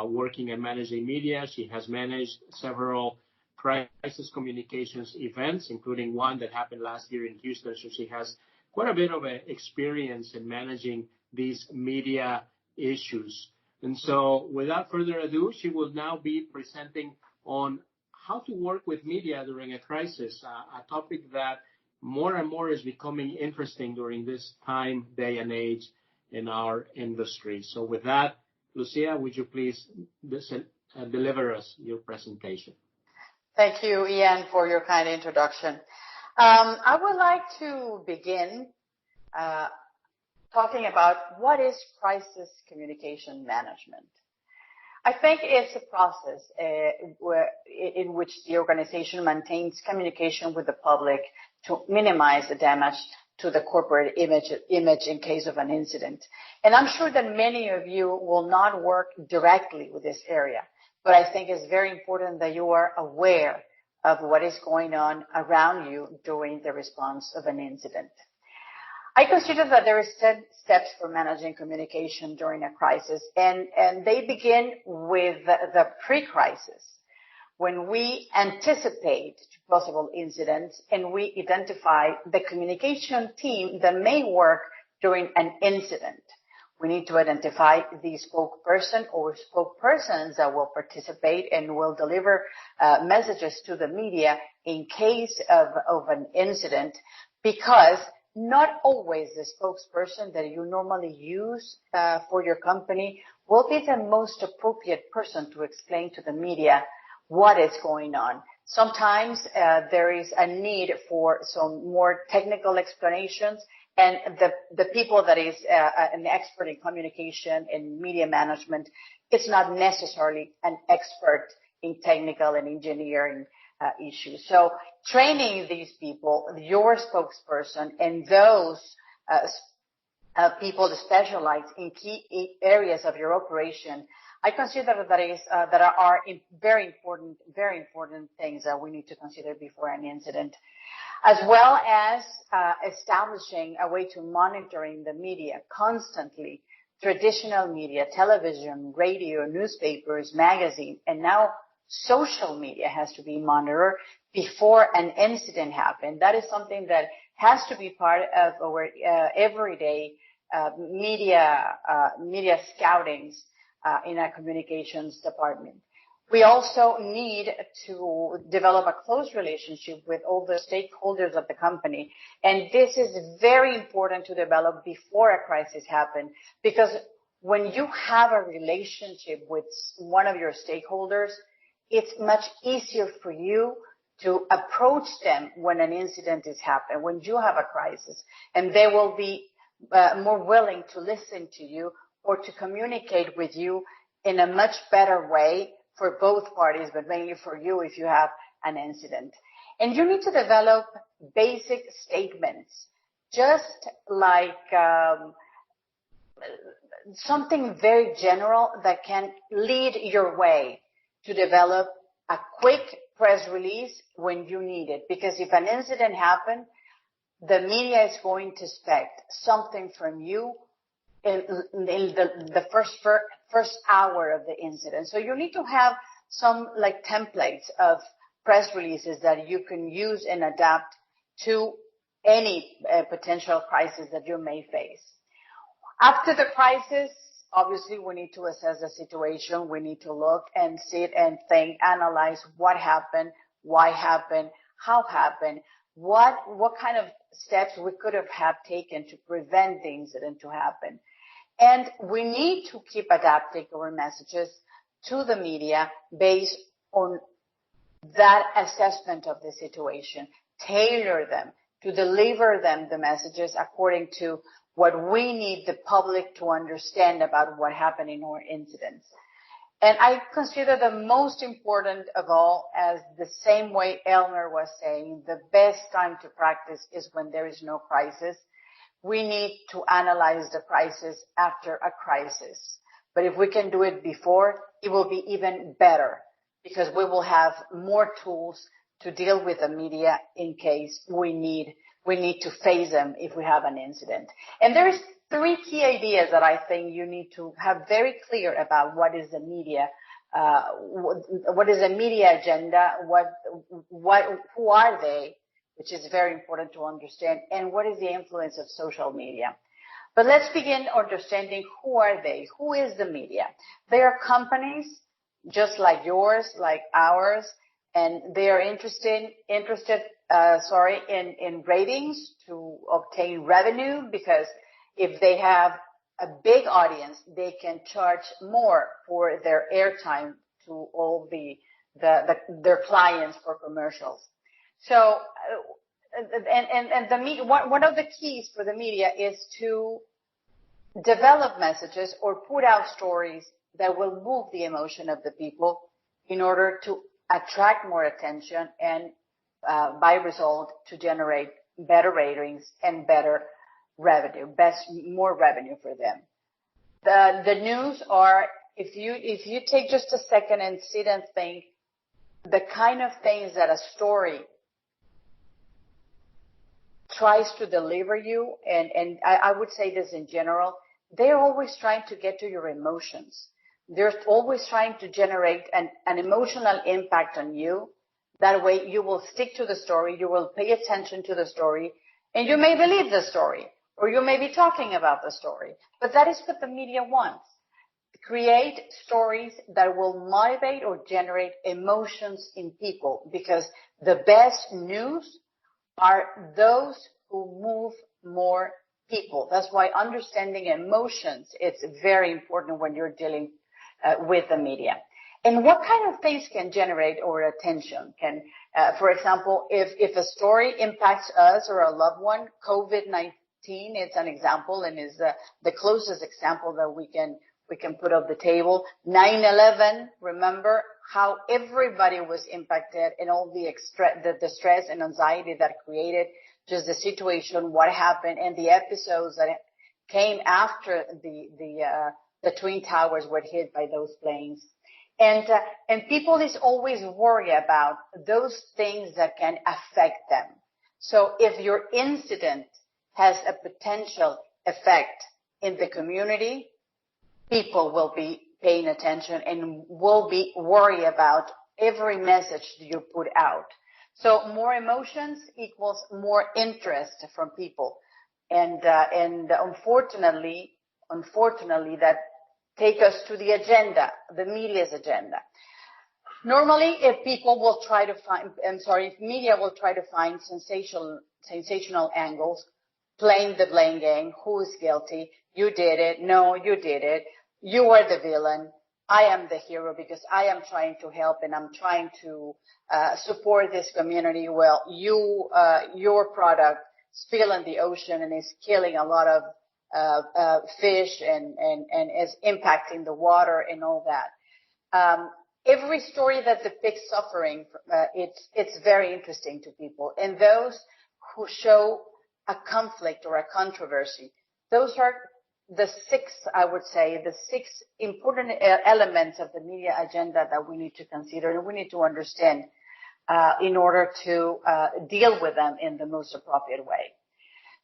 working and managing media. She has managed several crisis communications events, including one that happened last year in Houston. So she has quite a bit of experience in managing these media issues. And so without further ado, she will now be presenting on how to work with media during a crisis, a topic that more and more is becoming interesting during this time, day and age in our industry. So with that, Lucia, would you please deliver us your presentation? Thank you, Ian, for your kind introduction. I would like to begin talking about what is crisis communication management. I think it's a process in which the organization maintains communication with the public to minimize the damage to the corporate image in case of an incident. And I'm sure that many of you will not work directly with this area, but I think it's very important that you are aware of what is going on around you during the response of an incident. I consider that there are steps for managing communication during a crisis, and they begin with the pre-crisis, when we anticipate possible incidents and we identify the communication team that may work during an incident. We need to identify the spokesperson or spokespersons that will participate and will deliver messages to the media in case of an incident, because not always the spokesperson that you normally use for your company will be the most appropriate person to explain to the media what is going on. Sometimes there is a need for some more technical explanations, and the people that is an expert in communication and media management is not necessarily an expert in technical and engineering issues. So training these people, your spokesperson, and those people that specialize in key areas of your operation, I consider that are very important things that we need to consider before an incident, as well as establishing a way to monitoring the media constantly. Traditional media, television, radio, newspapers, magazines, and now social media has to be monitored before an incident happens. That is something that has to be part of our everyday media scoutings in our communications department. We also need to develop a close relationship with all the stakeholders of the company. And this is very important to develop before a crisis happens, because when you have a relationship with one of your stakeholders, it's much easier for you to approach them when an incident is happening, when you have a crisis, and they will be more willing to listen to you or to communicate with you in a much better way for both parties, but mainly for you if you have an incident. And you need to develop basic statements, just like something very general that can lead your way to develop a quick press release when you need it. Because if an incident happens, the media is going to expect something from you in the first hour of the incident. So you need to have some like templates of press releases that you can use and adapt to any potential crisis that you may face. After the crisis, obviously we need to assess the situation. We need to look and sit and think, analyze what happened, why happened, how happened, what kind of steps we could have taken to prevent the incident to happen. And we need to keep adapting our messages to the media based on that assessment of the situation, tailor them to deliver them the messages according to what we need the public to understand about what happened in our incidents. And I consider the most important of all, as the same way Elmer was saying, the best time to practice is when there is no crisis. We need to analyze the crisis after a crisis. But if we can do it before, it will be even better, because we will have more tools to deal with the media in case we need to face them if we have an incident. And there is 3 key ideas that I think you need to have very clear about what is the media, what is the media agenda, who are they, which is very important to understand, and what is the influence of social media. But let's begin understanding who are they, who is the media. They are companies just like yours, like ours, and they are interested in ratings to obtain revenue, because if they have a big audience, they can charge more for their airtime to all their clients for commercials. So, one of the keys for the media is to develop messages or put out stories that will move the emotion of the people in order to attract more attention and, by result, to generate better ratings and better revenue, more revenue for them. The news are, if you take just a second and sit and think, the kind of things that a story tries to deliver you, and I would say this in general, they're always trying to get to your emotions. They're always trying to generate an emotional impact on you. That way you will stick to the story, you will pay attention to the story, and you may believe the story, or you may be talking about the story. But that is what the media wants. Create stories that will motivate or generate emotions in people, because the best news are those who move more people. That's why understanding emotions is very important when you're dealing with the media. And what kind of things can generate our attention? For example, if a story impacts us or a loved one, COVID-19 is an example, and is the closest example that we can put on the table. 9/11, remember how everybody was impacted and all the stress and anxiety that created just the situation, what happened, and the episodes that came after the Twin Towers were hit by those planes. And people is always worried about those things that can affect them. So if your incident has a potential effect in the community, people will be paying attention and will be worried about every message you put out. So more emotions equals more interest from people. And unfortunately, that take us to the agenda, the media's agenda. Normally, if media will try to find sensational angles, playing the blame game, who is guilty, you did it, no, you did it, you are the villain, I am the hero because I am trying to help and I'm trying to support this community. Well, your product spilled in the ocean and is killing a lot of fish and is impacting the water and all that. Every story that depicts suffering, it's very interesting to people. And those who show a conflict or a controversy, those are the six important elements of the media agenda that we need to consider and we need to understand in order to deal with them in the most appropriate way.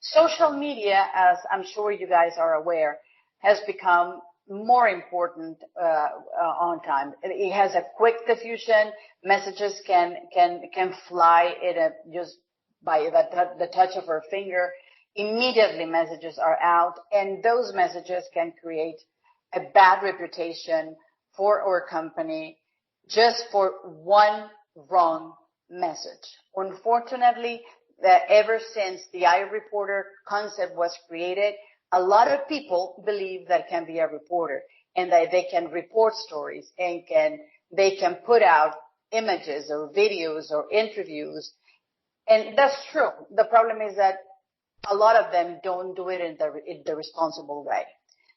Social media, as I'm sure you guys are aware, has become more important on time. It has a quick diffusion. Messages can fly just by the touch of our finger. Immediately messages are out, and those messages can create a bad reputation for our company just for one wrong message. Unfortunately, ever since the iReporter concept was created, a lot of people believe that can be a reporter and that they can report stories and they can put out images or videos or interviews. And that's true. The problem is that a lot of them don't do it in the responsible way.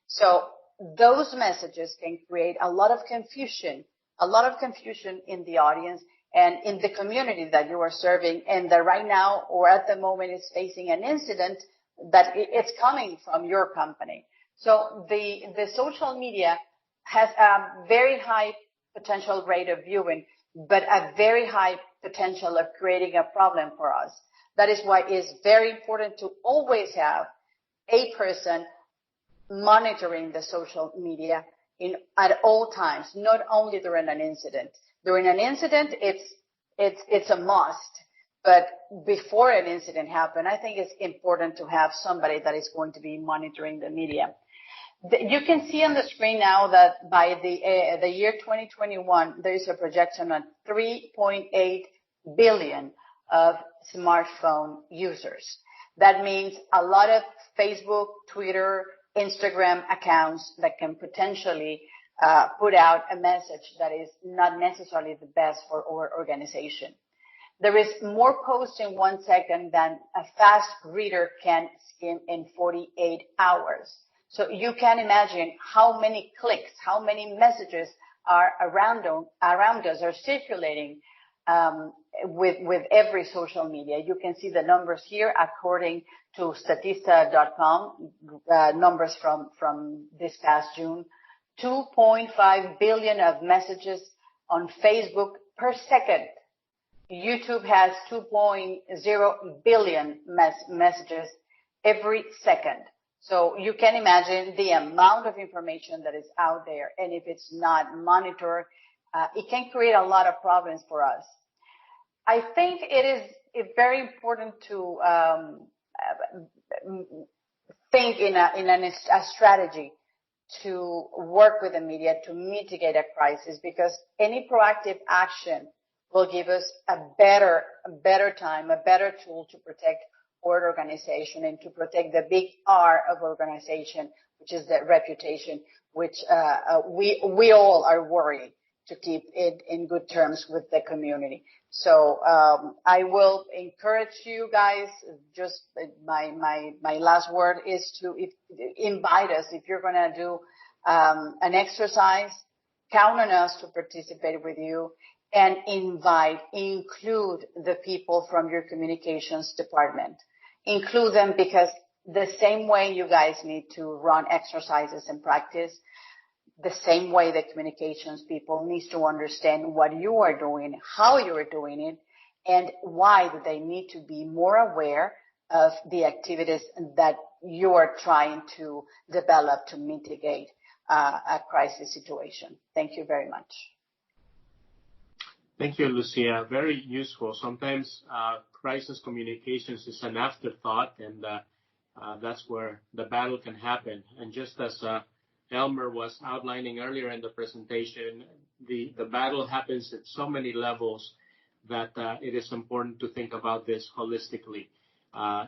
So those messages can create a lot of confusion in the audience and in the community that you are serving, and that right now or at the moment is facing an incident that it's coming from your company. So the social media has a very high potential rate of viewing, but a very high potential of creating a problem for us. That is why it's very important to always have a person monitoring the social media at all times, not only during an incident. During an incident, it's a must. But before an incident happens, I think it's important to have somebody that is going to be monitoring the media. You can see on the screen now that by the year 2021, there is a projection of 3.8 billion of smartphone users. That means a lot of Facebook, Twitter, Instagram accounts that can potentially put out a message that is not necessarily the best for our organization. There is more posts in 1 second than a fast reader can skim in 48 hours. So you can imagine how many clicks, how many messages are around us, are circulating with every social media. You can see the numbers here according to Statista.com, numbers from this past June. 2.5 billion of messages on Facebook per second. YouTube has 2.0 billion messages every second. So you can imagine the amount of information that is out there. And if it's not monitored, it can create a lot of problems for us. I think it is very important to think in a strategy to work with the media to mitigate a crisis, because any proactive action will give us a better time, a better tool to protect our organization and to protect the big R of organization, which is the reputation, which we all are worried to keep it in good terms with the community. So I will encourage you guys. Just my last word is to invite us. If you're going to do an exercise, count on us to participate with you, and include the people from your communications department. Include them, because the same way you guys need to run exercises and practice, the same way the communications people needs to understand what you are doing, how you are doing it, and why they need to be more aware of the activities that you are trying to develop to mitigate a crisis situation. Thank you very much. Thank you, Lucia. Very useful. Sometimes crisis communications is an afterthought, and that's where the battle can happen. And just as Elmer was outlining earlier in the presentation, the battle happens at so many levels that it is important to think about this holistically.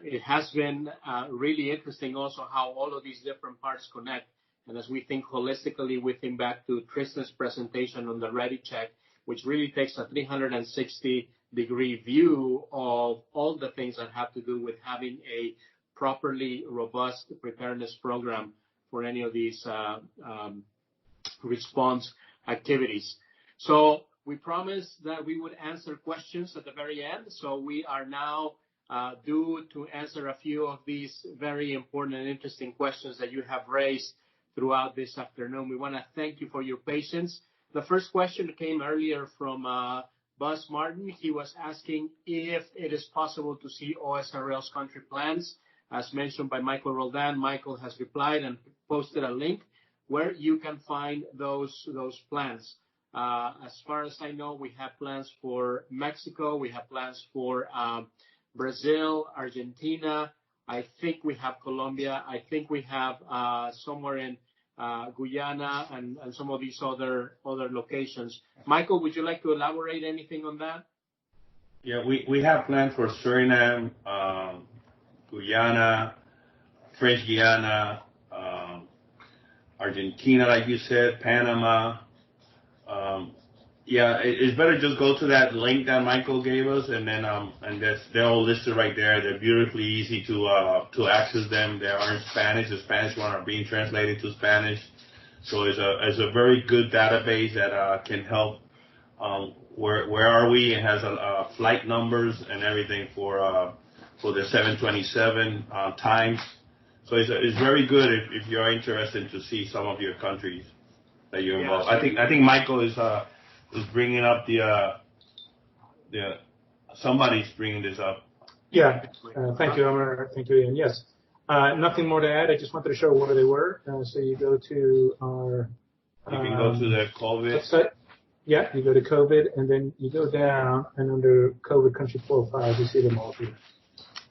It has been really interesting also how all of these different parts connect. And as we think holistically, we think back to Tristan's presentation on the Ready Check, which really takes a 360-degree view of all the things that have to do with having a properly robust preparedness program for any of these response activities. So we promised that we would answer questions at the very end. So we are now due to answer a few of these very important and interesting questions that you have raised throughout this afternoon. We want to thank you for your patience. The first question came earlier from Buzz Martin. He was asking if it is possible to see Osrbl's country plans. As mentioned by Michael Roldan, Michael has replied and posted a link where you can find those plans. As far as I know, we have plans for Mexico. We have plans for Brazil, Argentina. I think we have Colombia. I think we have somewhere in Guyana and some of these other locations. Michael, would you like to elaborate anything on that? Yeah, we have plans for Suriname, Guyana, French Guiana, Argentina, like you said, Panama. Yeah, it's better just go to that link that Michael gave us, and then they're all listed right there. They're beautifully easy to access them. They are in Spanish. The Spanish one are being translated to Spanish, so it's a very good database that can help. Where are we? It has flight numbers and everything for the 727 times. So it's very good if you're interested to see some of your countries that you're involved. I think Michael is bringing up somebody's bringing this up. Yeah. Thank you, Elmer. Thank you, Ian. Yes. Nothing more to add. I just wanted to show where they were. So you go to our. You can go to the COVID website. Yeah, you go to COVID, and then you go down, and under COVID country profiles, you see them all here.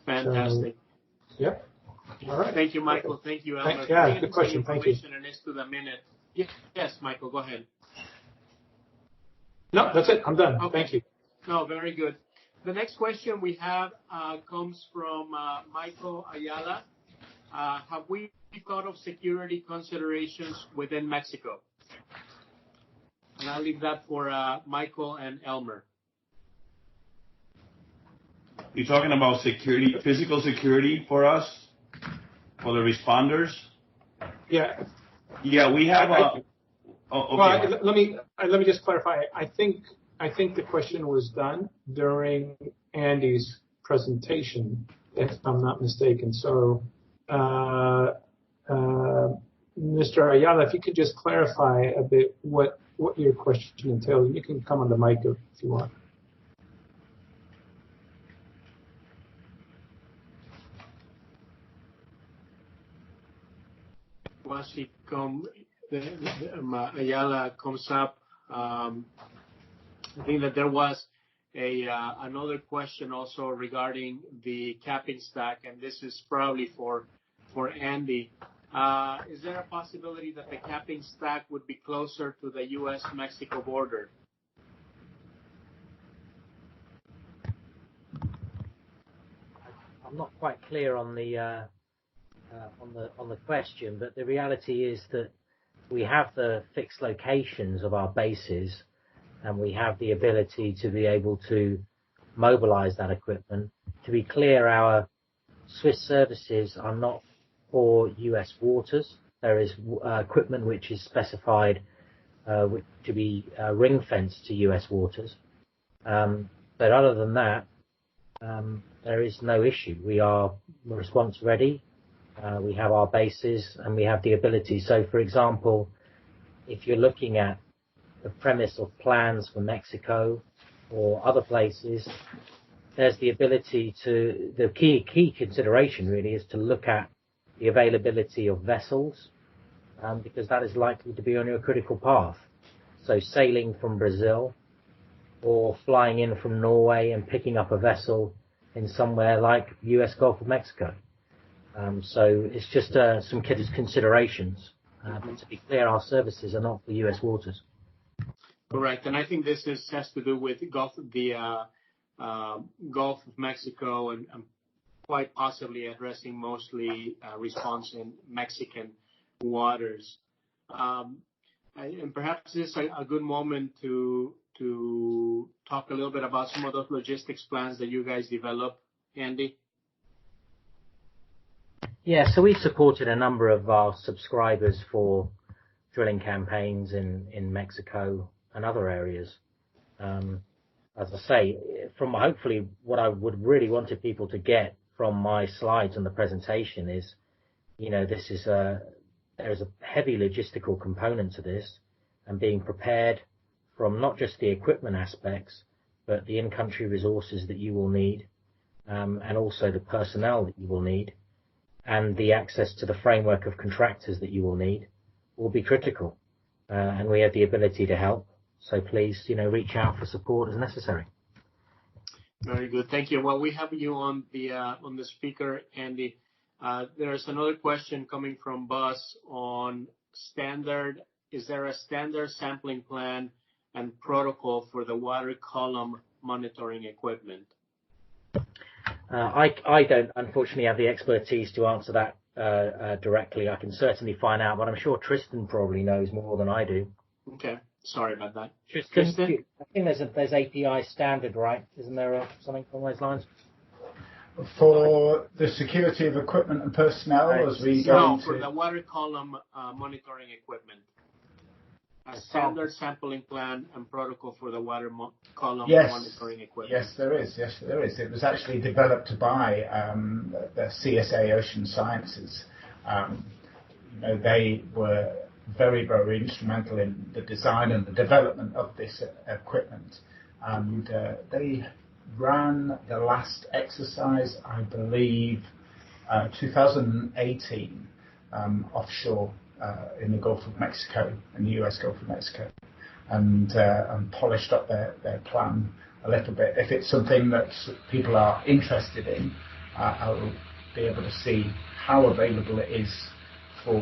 Fantastic. So, yep. All right. Thank you, Michael. Thank you, Elmer. Yeah, good question. Thank you. And it's to the minute. Yes, Michael, go ahead. No, that's it. I'm done. Okay. Thank you. No, very good. The next question we have comes from Michael Ayala. Have we thought of security considerations within Mexico? And I'll leave that for Michael and Elmer. You're talking about security, physical security for us, for the responders? Yeah. Yeah, we have okay. Well, let me just clarify. I think the question was done during Andy's presentation, if I'm not mistaken. So, Mr. Ayala, if you could just clarify a bit what what your question entails. You can come on the mic if you want. Once Ayala comes up, I think that there was another question also regarding the capping stack, and this is probably for Andy. Is there a possibility that the capping stack would be closer to the U.S.-Mexico border? I'm not quite clear on the question, but the reality is that we have the fixed locations of our bases, and we have the ability to be able to mobilize that equipment. To be clear, our Swiss services are not for U.S. waters. There is equipment which is specified to be ring-fenced to U.S. waters. But other than that, there is no issue. We are response ready. We have our bases and we have the ability. So, for example, if you're looking at the premise of plans for Mexico or other places, there's the ability to, the key consideration really is to look at the availability of vessels, because that is likely to be on your critical path. So sailing from Brazil or flying in from Norway and picking up a vessel in somewhere like US Gulf of Mexico. So it's just some considerations. But to be clear, our services are not for US waters. Correct. And I think this has to do with Gulf of Mexico and quite possibly addressing mostly response in Mexican waters. And perhaps this is a good moment to talk a little bit about some of those logistics plans that you guys develop, Andy. Yeah, so we've supported a number of our subscribers for drilling campaigns in Mexico and other areas. As I say, from hopefully what I would really wanted people to get from my slides and the presentation is, this is there's a heavy logistical component to this, and being prepared from not just the equipment aspects, but the in-country resources that you will need, and also the personnel that you will need, and the access to the framework of contractors that you will need will be critical. And we have the ability to help. So please, reach out for support as necessary. Very good. Thank you. Well, we have you on the speaker, Andy. There's another question coming from Buzz on standard. Is there a standard sampling plan and protocol for the water column monitoring equipment? I don't, unfortunately, have the expertise to answer that directly. I can certainly find out, but I'm sure Tristan probably knows more than I do. Okay. Sorry about that. Tristan? I think there's API standard, right? Isn't there something along those lines? For the security of equipment and personnel, as we go into... for the water column monitoring equipment. A standard sampling plan and protocol for the water column monitoring equipment. Yes, there is. It was actually developed by the CSA Ocean Sciences. They were very, very instrumental in the design and the development of this equipment. And they ran the last exercise, I believe, 2018, offshore in the Gulf of Mexico, in the US Gulf of Mexico, and polished up their plan a little bit. If it's something that people are interested in, I'll be able to see how available it is for...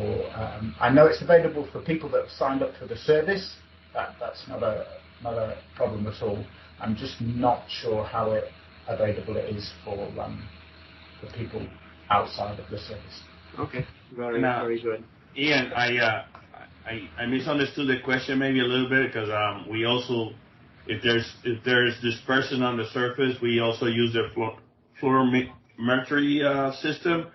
I know it's available for people that have signed up for the service. That's not a problem at all. I'm just not sure how available it is for people outside of the service. Okay, very good. Ian, I misunderstood the question maybe a little bit, because we also, if there's dispersion on the surface, we also use the fluorometry system,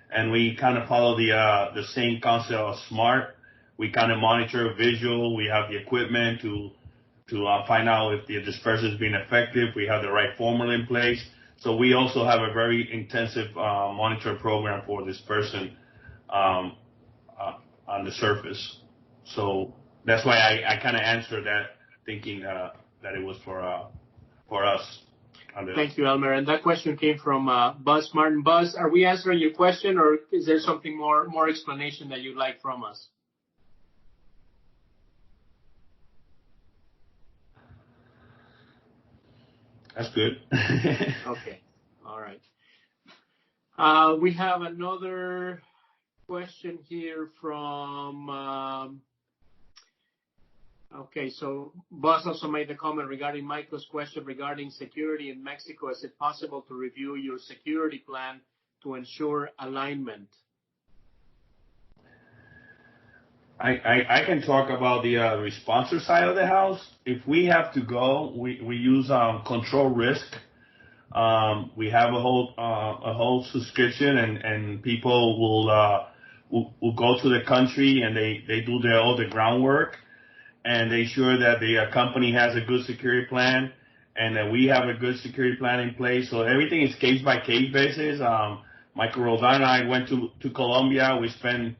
and we kind of follow the same concept of SMART. We kind of monitor visual. We have the equipment to find out if the dispersion is being effective. We have the right formula in place. So we also have a very intensive monitor program for dispersion on the surface. So that's why I kind of answered that, thinking that it was for us. Thank you, Elmer. And that question came from Buzz Martin. Buzz, are we answering your question, or is there something more explanation that you'd like from us? That's good. Okay. All right. We have another question here from. Okay, so Buzz also made the comment regarding Michael's question regarding security in Mexico. Is it possible to review your security plan to ensure alignment? I can talk about the responser side of the house. If we have to go, we use control risk. We have a whole subscription, and people will go to the country and they do all the groundwork, and they ensure that the company has a good security plan and that we have a good security plan in place. So everything is case by case basis. Michael Roldan and I went to Colombia. We spent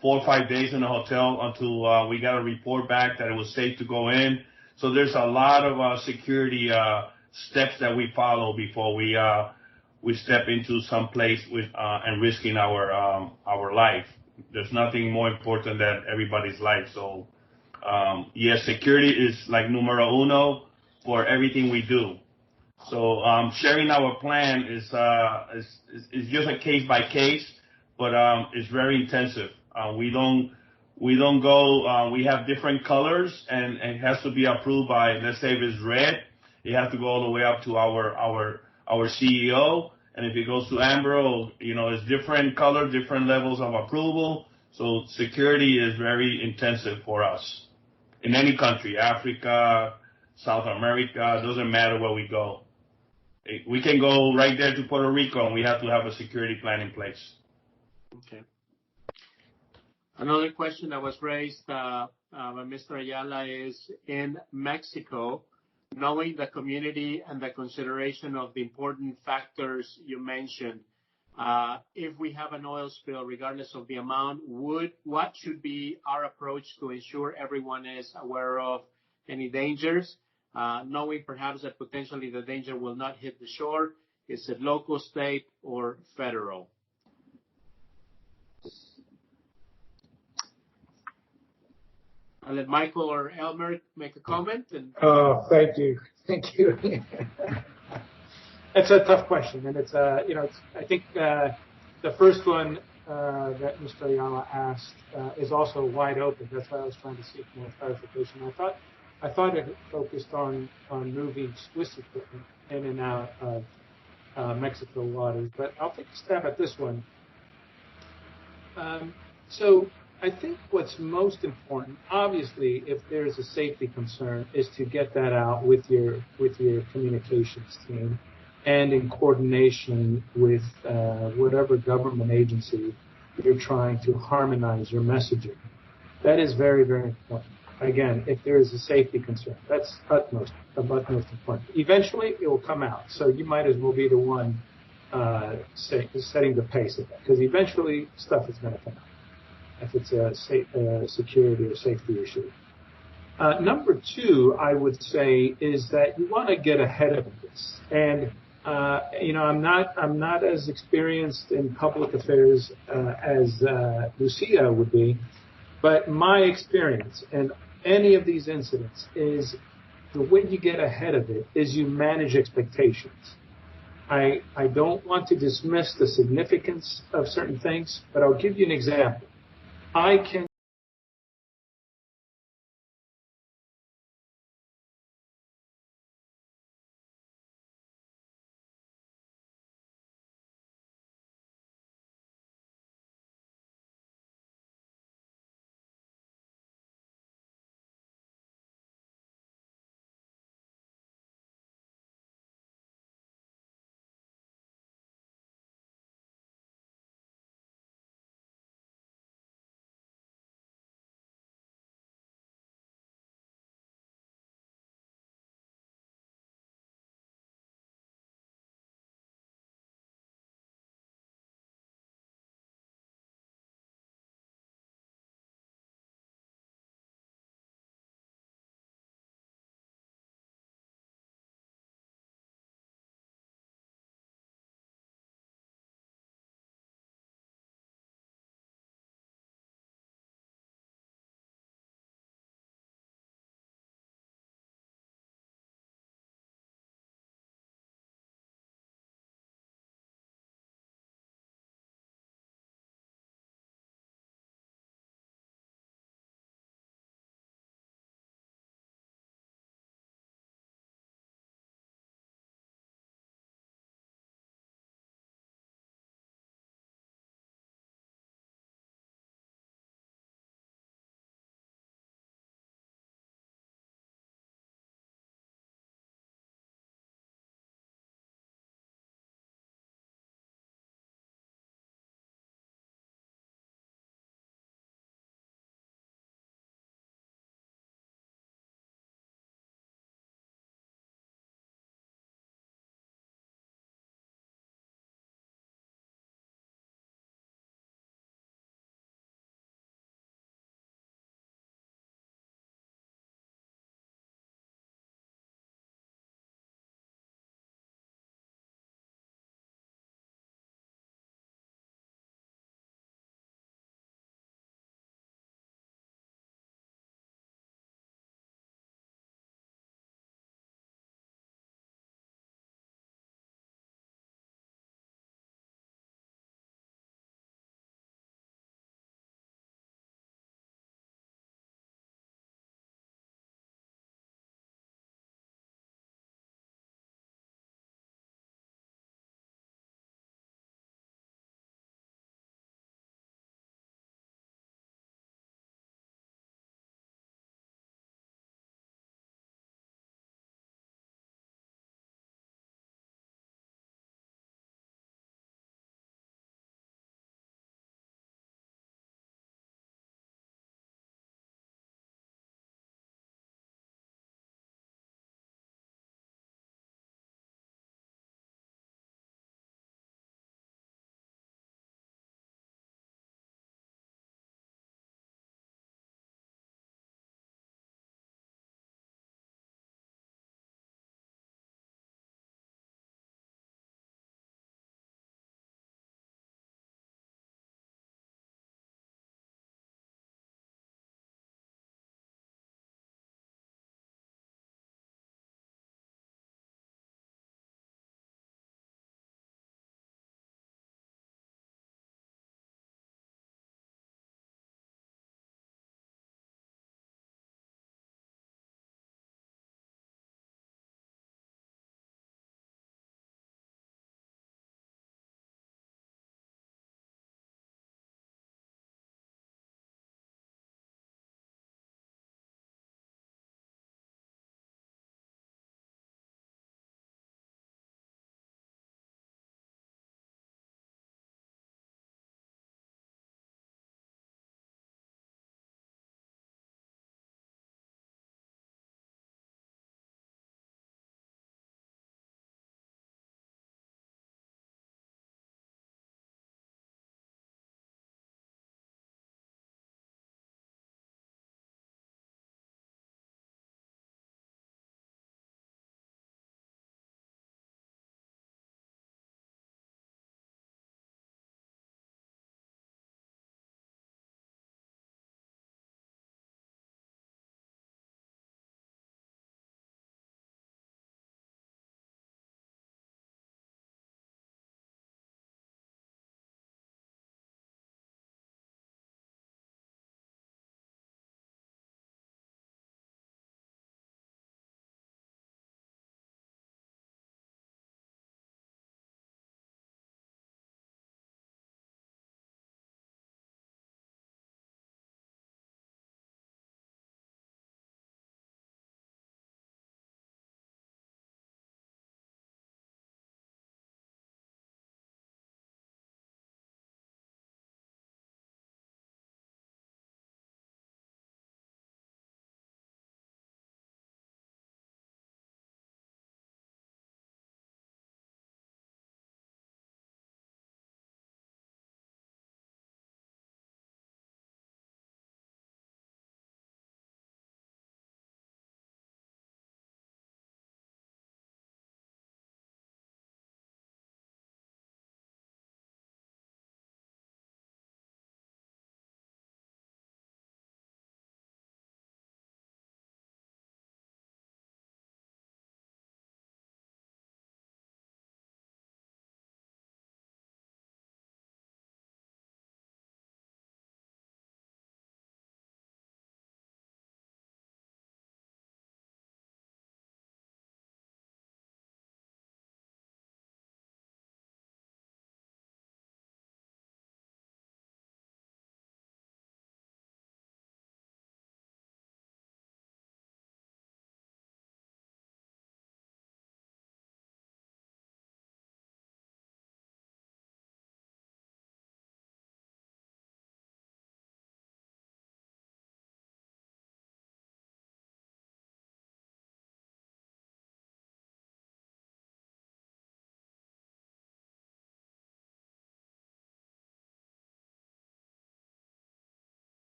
4 or 5 days in a hotel until we got a report back that it was safe to go in. So there's a lot of security steps that we follow before we step into some place with and risking our life. There's nothing more important than everybody's life. So yes, security is like numero uno for everything we do. So sharing our plan is just a case by case, but it's very intensive. We don't go. We have different colors, and it has to be approved by. Let's say if it's red, it has to go all the way up to our CEO, and if it goes to amber, it's different colors, different levels of approval. So security is very intensive for us in any country, Africa, South America. It doesn't matter where we go. We can go right there to Puerto Rico, and we have to have a security plan in place. Okay. Another question that was raised by Mr. Ayala is, in Mexico, knowing the community and the consideration of the important factors you mentioned, if we have an oil spill, regardless of the amount, what should be our approach to ensure everyone is aware of any dangers, knowing perhaps that potentially the danger will not hit the shore? Is it local, state, or federal? I'll let Michael or Elmer make a comment. Oh, thank you. Thank you. It's a tough question, and it's I think the first one that Mr. Ayala asked is also wide open. That's why I was trying to seek more clarification. I thought it focused on moving Swiss equipment in and out of Mexico waters, but I'll take a stab at this one. So I think what's most important, obviously, if there's a safety concern, is to get that out with your communications team and in coordination with whatever government agency you're trying to harmonize your messaging. That is very, very important. Again, if there is a safety concern, that's utmost important. Eventually, it will come out. So you might as well be the one setting the pace of that, because eventually stuff is going to come out if it's a security or safety issue. Number two, I would say, is that you want to get ahead of this. And I'm not as experienced in public affairs as Lucia would be, but my experience in any of these incidents is the way you get ahead of it is you manage expectations. I don't want to dismiss the significance of certain things, but I'll give you an example. I can